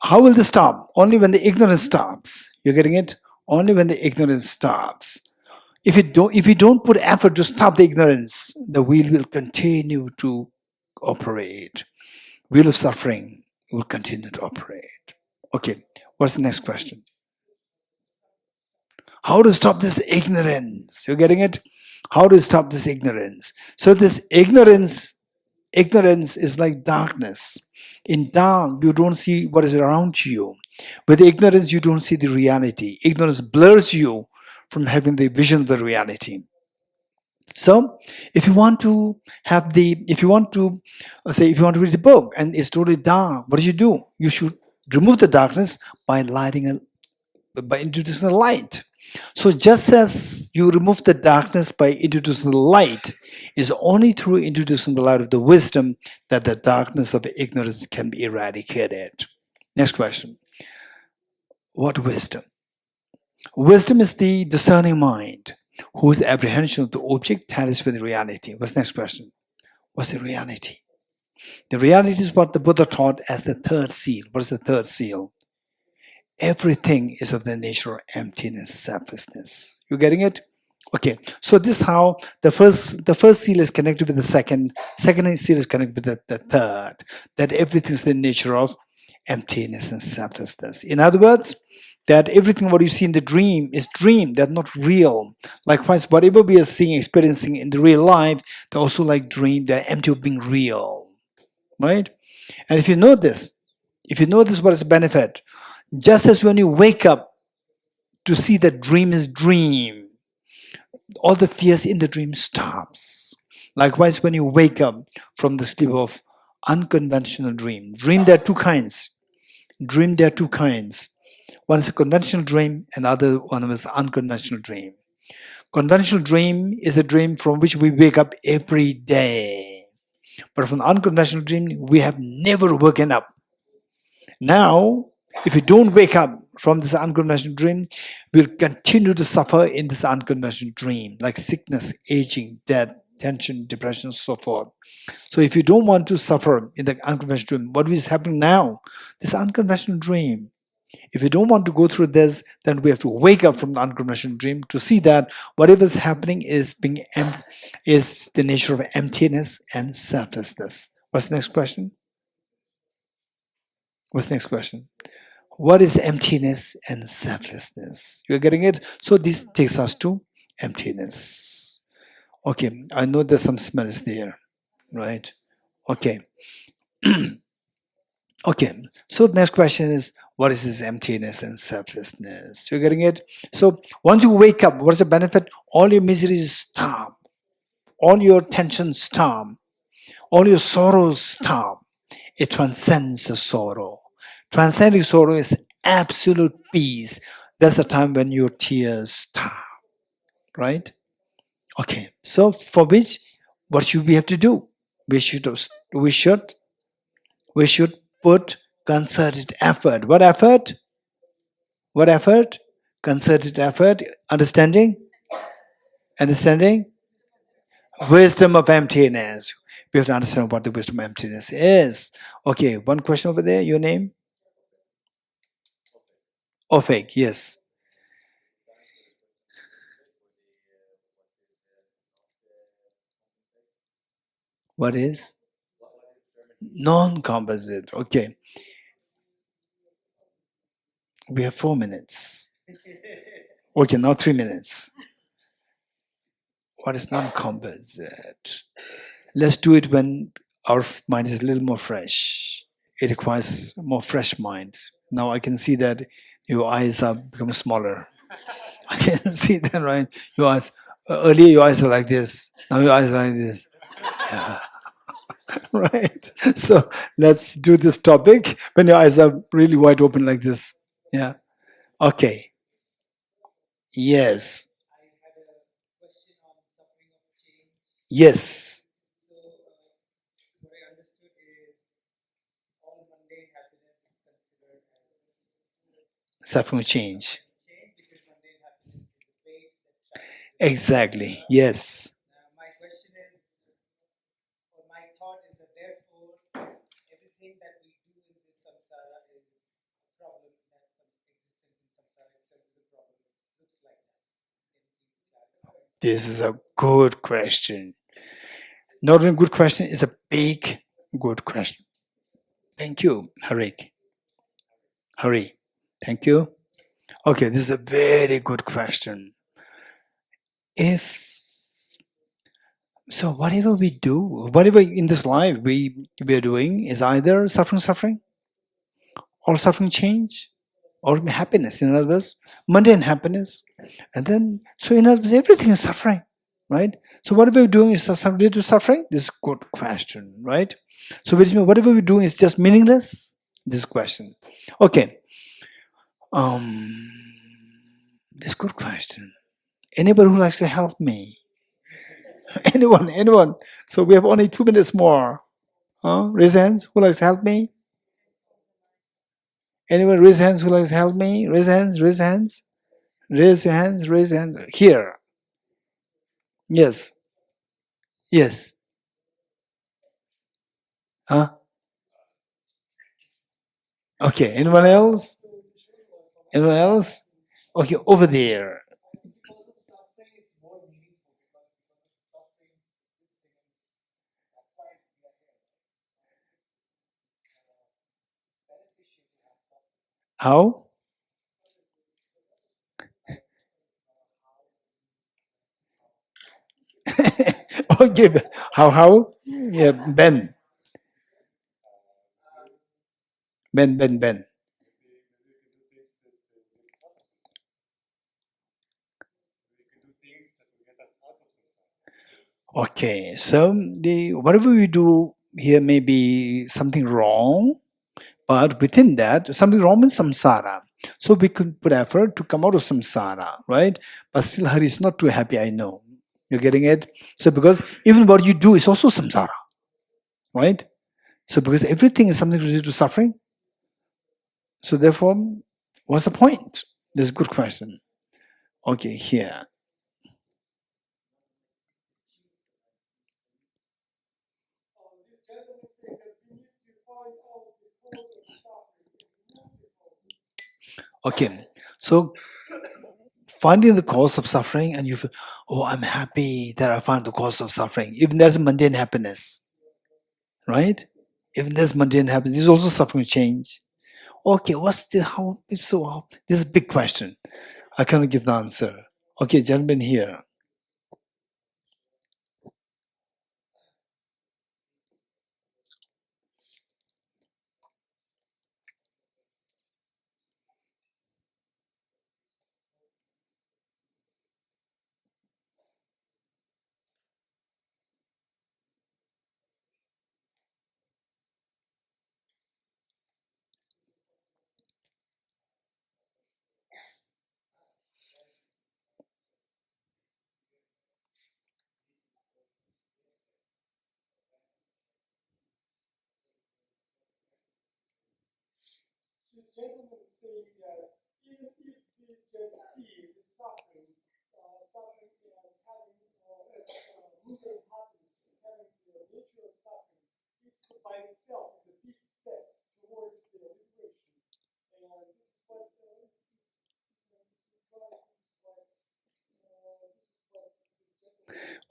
how will this stop? Only when the ignorance stops. You're getting it? Only when the ignorance stops. If you don't put effort to stop the ignorance, the wheel will continue to operate. Wheel of suffering will continue to operate. Okay, what's the next question? How to stop this ignorance? You're getting it? How to stop this ignorance? So this ignorance is like darkness. In dark, you don't see what is around you. With ignorance, you don't see the reality. Ignorance blurs you from having the vision of the reality. So if you want to have the, if you want to say, if you want to read a book and it's totally dark, what do? You should remove the darkness by by introducing a light. So just as you remove the darkness by introducing the light, it's only through introducing the light of the wisdom that the darkness of ignorance can be eradicated. Next question. What wisdom? Wisdom is the discerning mind whose apprehension of the object tallies with reality. What's the next question? What's the reality? The reality is what the Buddha taught as the third seal. What is the third seal? Everything is of the nature of emptiness, selflessness. You getting it? Okay. So this is how the first seal is connected with the second seal is connected with the third. That everything is the nature of emptiness and selflessness. In other words, that everything what you see in the dream is dream, they're not real. Likewise, whatever we are seeing, experiencing in the real life, they're also like dream, they're empty of being real. Right? And if you know this, what is the benefit? Just as when you wake up to see that dream is dream, all the fears in the dream stops. Likewise, when you wake up from the sleep of unconventional dream, there are two kinds. There are two kinds. One is a conventional dream, and the other one is unconventional dream. Conventional dream is a dream from which we wake up every day. But from unconventional dream, we have never woken up. Now, if we don't wake up from this unconventional dream, we'll continue to suffer in this unconventional dream, like sickness, aging, death, tension, depression, so forth. So if you don't want to suffer in the unconventional dream, what is happening now? This unconventional dream. If you don't want to go through this, then we have to wake up from the unconventional dream to see that whatever is happening is the nature of emptiness and selflessness. What's the next question? What's the next question? What is emptiness and selflessness? You're getting it? So this takes us to emptiness. Okay, I know there's some smells there, right? Okay. Okay, so the next question is, what is this emptiness and selflessness? You're getting it? So once you wake up, what is the benefit? All your miseries stop. All your tensions stop. All your sorrows stop. It transcends the sorrow. Transcending sorrow is absolute peace. That's the time when your tears stop. Right? Okay, so for which, what should we have to do? We should put concerted effort. What effort? What effort? Concerted effort. Understanding? Understanding? Wisdom of emptiness. We have to understand what the wisdom of emptiness is. Okay, one question over there. Your name? Ofek, yes. What is? Non-composite. Okay. We have 4 minutes. Okay, now 3 minutes. What is non-composite? Let's do it when our mind is a little more fresh. It requires more fresh mind. Now I can see that your eyes are becoming smaller. I can see that, right? Your eyes, earlier your eyes are like this. Now your eyes are like this. Yeah. Right? So let's do this topic when your eyes are really wide open like this. Yeah. Okay. Yes. Yes. Suffering change. Exactly. Yes. This is a good question. Not only a good question, it's a big, good question. Thank you, Harik. Hari. Thank you. Okay, this is a very good question. So whatever we do, whatever in this life we are doing is either suffering, or suffering change, or happiness. In other words, mundane happiness. And then, so in other words, everything is suffering. right? So whatever we're doing is related to suffering. This is a good question, right? So which means whatever we're doing is just meaningless. This question. Okay. This is a good question. Anybody who likes to help me? Anyone? So we have only 2 minutes more. Raise hands. Who likes to help me? Anyone raise hands who likes to help me? Raise hands. Raise hands. Raise your hands. Raise your hands. Here. Yes. Yes. Huh? Okay. Anyone else? Anyone else? Okay. Over there. How? Okay. How? Yeah. Ben. Ben. Okay. So the whatever we do here may be something wrong. But within that, something wrong in samsara. So we could put effort to come out of samsara, right? But still, Hari is not too happy, I know. You're getting it? So because even what you do is also samsara, right? So because everything is something related to suffering. So therefore, what's the point? This is a good question. Okay, here. Okay, so finding the cause of suffering and you feel, oh, I'm happy that I found the cause of suffering. Even there's a mundane happiness, right? Even there's mundane happiness, there's also suffering change. Okay, what's the how? So this is a big question. I cannot give the answer. Okay, gentlemen here.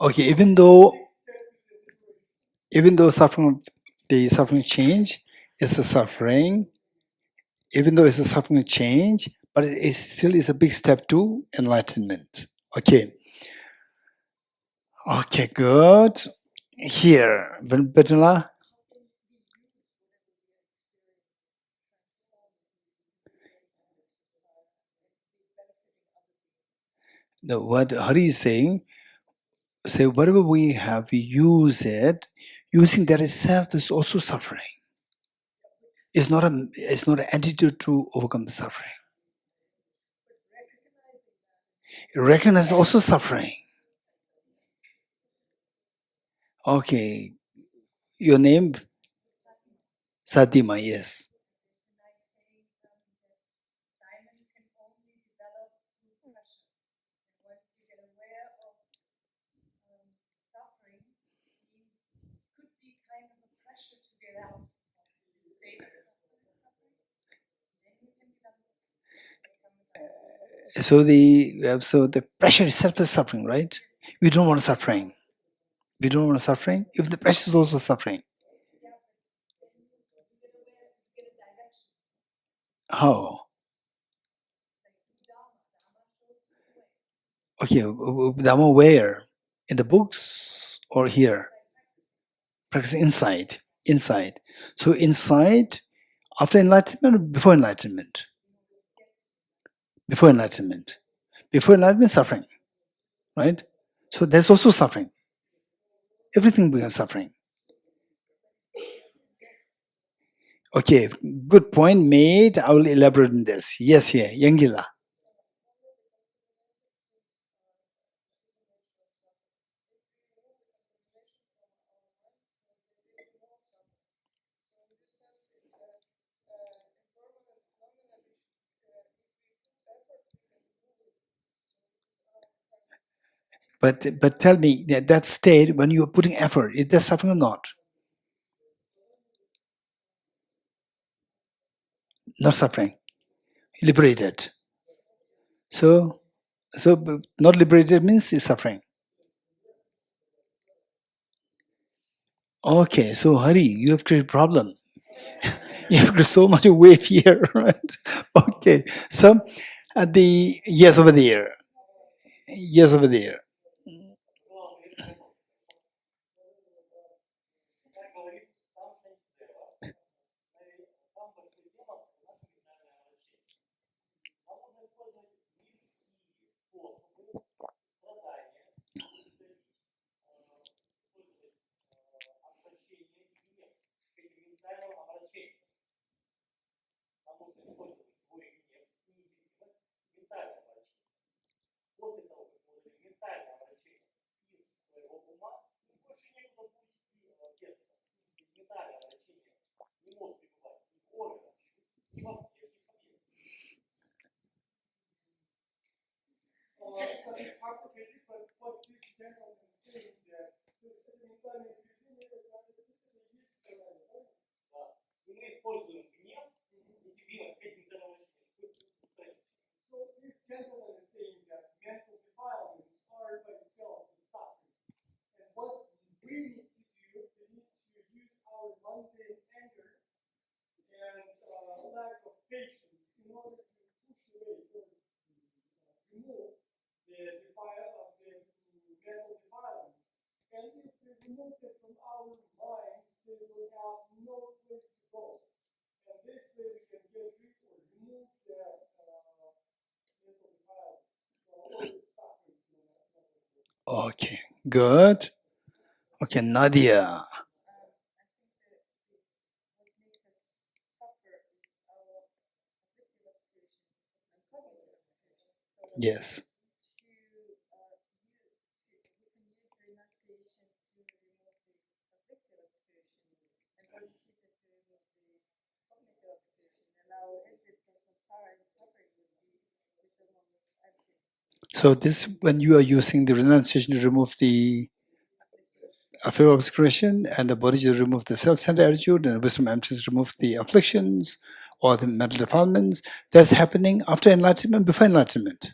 Okay, even though suffering, the suffering change is a suffering. Even though it's a suffering change, but it still is a big step to enlightenment. Okay. Okay, good. Here, Benula. No, what Hari is saying, say whatever we have, we use it. Using that itself is also suffering. It's not an antidote to overcome the suffering. Recognize also suffering. Okay. Your name? Satima, yes. So the pressure itself is suffering, right? We don't want suffering. We don't want suffering. If the pressure is also suffering. How? Okay, Dhamma where? In the books or here? Practice inside. Inside. So inside, after enlightenment or before enlightenment? Before enlightenment. Before enlightenment, suffering, right? So there's also suffering. Everything becomes suffering. Okay, good point made. I will elaborate on this. Yes, here, Yangila. But tell me that state when you're putting effort, is there suffering or not? Not suffering, liberated. So not liberated means is suffering. Okay, so Hari, you have created problem. You have got so much wave here, right? Okay, so the yes over there, yes over there. Okay, good. Okay, Nadia. Yes. So this when you are using the renunciation to remove the fear of obscuration and the body to remove the self-centered attitude and wisdom emptiness to remove the afflictions or the mental defilements, that's happening after enlightenment, before enlightenment.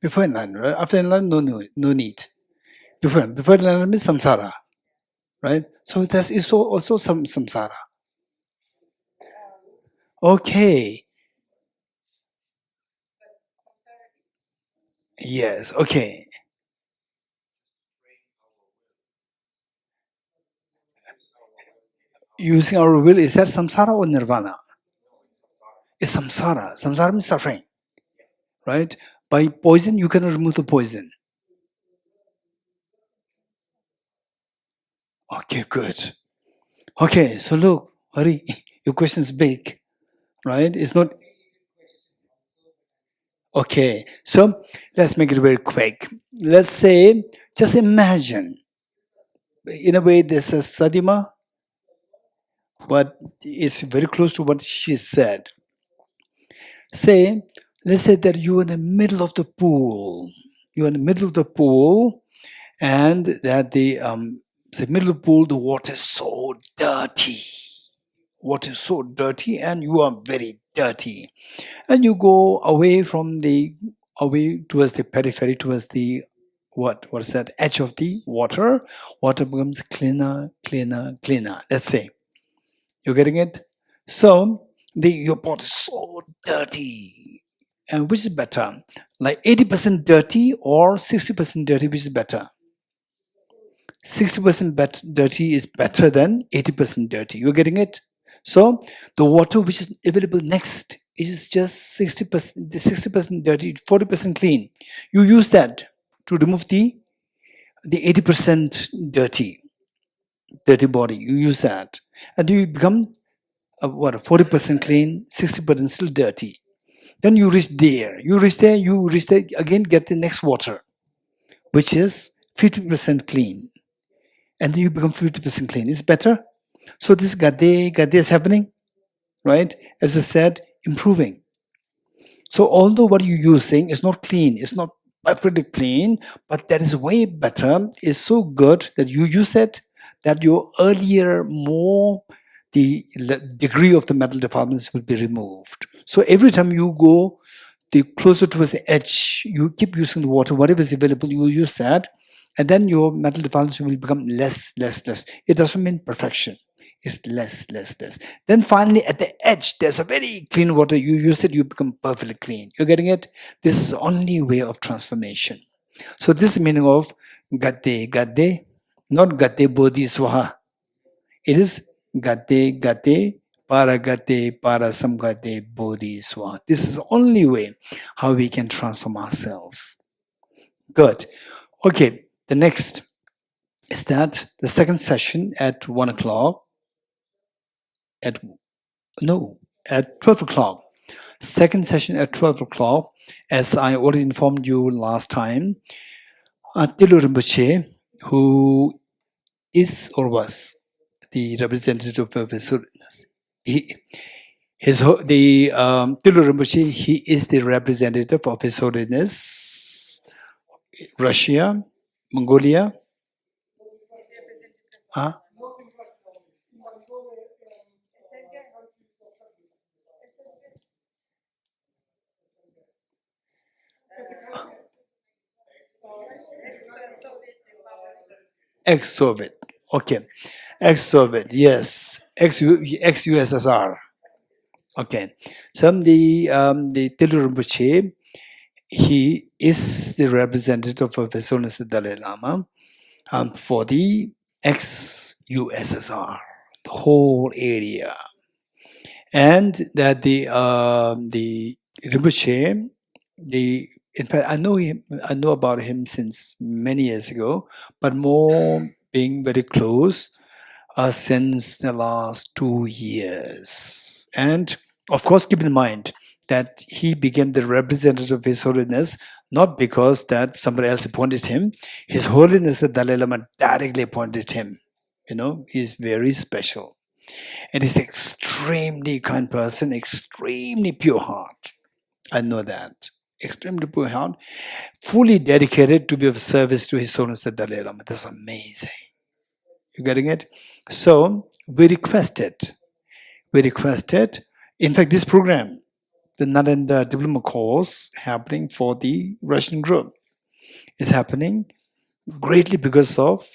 Before enlightenment, right? After enlightenment, no need. Before enlightenment is samsara, right? So that's also some samsara. Okay. Yes. Okay. Using our will, is that samsara or nirvana? It's samsara. Samsara means suffering, right? By poison, you cannot remove the poison. Okay, good. Okay, so look, Hari, your question is big, right? It's not okay. So let's make it very quick. Let's say, just imagine, in a way, this is Sadima, but it's very close to what she said. Say, let's say that you're in the middle of the pool. You're in the middle of the pool, and that the middle of the pool, the water is so dirty. Water is so dirty, and you are very dirty. And you go away towards the periphery, towards the what's that edge of the water. Water becomes cleaner, cleaner, cleaner. Let's say you're getting it. So your pot is so dirty, and which is better, like 80% dirty or 60% dirty? Which is better? 60% dirty is better than 80% dirty. You're getting it. So the water which is available next is just 60% dirty, 40% clean. You use that to remove the 80% dirty body. You use that, and you become 40% clean, 60% still dirty. Then you reach there. You reach there. Again, get the next water, which is 50% clean, and then you become 50% clean. It's better. So this gade is happening, right? As I said, improving. So although what you're using is not clean, it's not perfectly clean, but that is way better. It's so good that you use it, that your earlier more the degree of the metal defilements will be removed. So every time you go the closer towards the edge, you keep using the water, whatever is available, you use that, and then your metal defilements will become less. It doesn't mean perfection. It's less. Then finally at the edge, there's a very clean water. You use it, you become perfectly clean. You're getting it? This is the only way of transformation. So this is the meaning of gade, not gade bodhi swaha. It is gade, para samgate bodhi swaha. This is the only way how we can transform ourselves. Good. Okay, the next is that the second session at 1 o'clock. At 12 o'clock. Second session at 12 o'clock. As I already informed you last time, Tilu Rinpoche, who is or was the representative of His Holiness. Tilu Rinpoche, he is the representative of His Holiness, Russia, Mongolia. Ex-Soviet. Okay. Ex-Soviet, yes. Ex-USSR. Okay. So the Tilu Rinpoche, he is the representative of His Holiness the Dalai Lama for the ex-USSR, the whole area. And that the Rinpoche, in fact, I know about him since many years ago, but more being very close since the last 2 years. And of course, keep in mind that he became the representative of His Holiness not because that somebody else appointed him. His Holiness the Dalai Lama directly appointed him. He's very special. And he's extremely kind person, extremely pure heart. I know that. Extremely pure heart, fully dedicated to be of service to His Holiness the Dalai Lama. That's amazing. You getting it? So we requested. In fact, this program, the Nalanda Diploma course happening for the Russian group, is happening greatly because of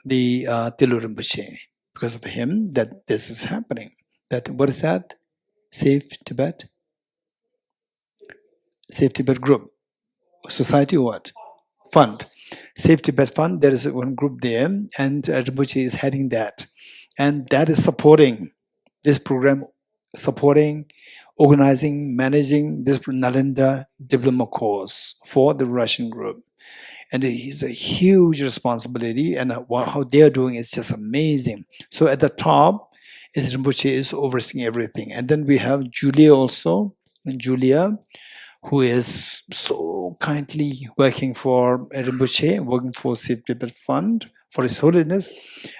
the Tilu Rinpoche. Because of him, that this is happening. What is that? Safe Tibet group. Society or what? Fund. Safe Tibet Fund, there is one group there, and Rinpoche is heading that. And that is supporting this program, organizing, managing this Nalanda Diploma course for the Russian group. And it's a huge responsibility, and how they're doing is just amazing. So at the top, is Rinpoche is overseeing everything. And then we have Julia also, who is so kindly working for Rinpoche, working for Safe Tibet Fund, for His Holiness.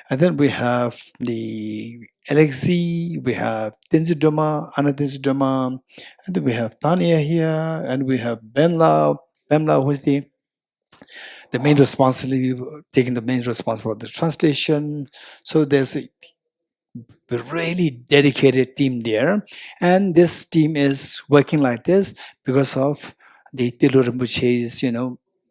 And then we have the Alexei, we have Tenzin Doma, Anna Tenzin Doma, and then we have Tanya here, and we have Bemla, who is the main responsibility, taking the main responsibility for the translation. So there's a really dedicated team there, and this team is working like this because of the Tilu Rinpoche's,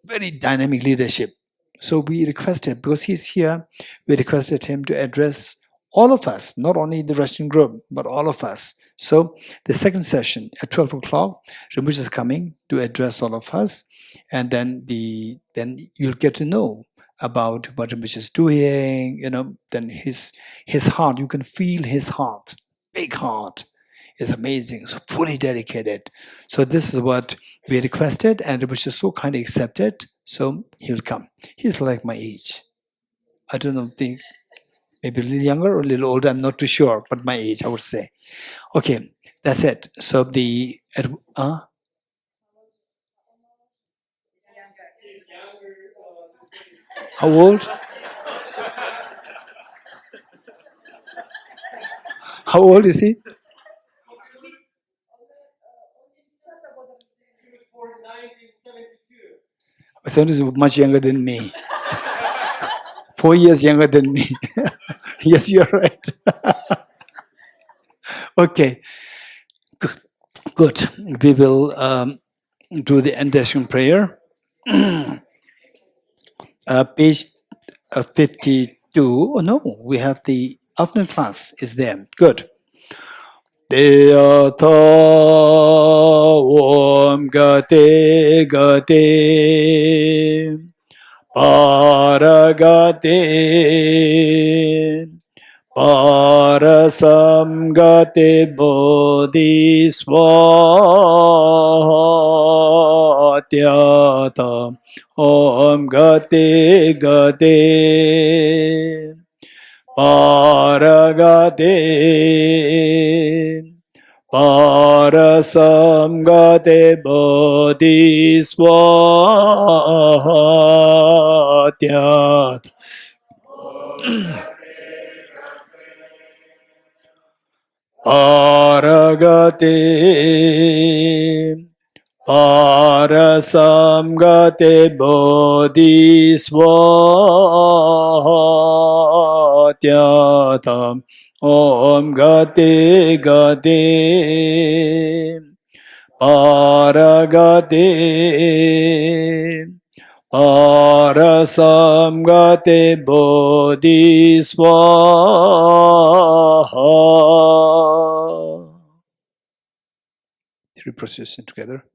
very dynamic leadership. So we requested, because he's here, we requested him to address all of us, not only the Russian group, but all of us. So the second session at 12 o'clock, Rinpoche is coming to address all of us, and then you'll get to know about what Rinpoche is doing, then his heart, you can feel his heart, big heart, is amazing, so fully dedicated. So this is what we requested, and it was just so kindly accepted. So he will come. He's like my age. I don't know, think maybe a little younger or a little older. I'm not too sure, but my age, I would say. Okay, that's it. So the how old? How old is he? So he's much younger than me. 4 years younger than me. Yes, you're right. Okay, good. We will do the endation prayer. Page 52. Oh no, we have the afternoon class is there. Good. Deyata Om Gate Gate Paragate Parasamgate Bodhisvatyata Om Gate Gate Paragate Parasamgate Bodhisvatyat Paragate Parasamgate Bodhisvatyat Om Gate Gate Paragate Parasamgate Bodhisvaha. Three processions together.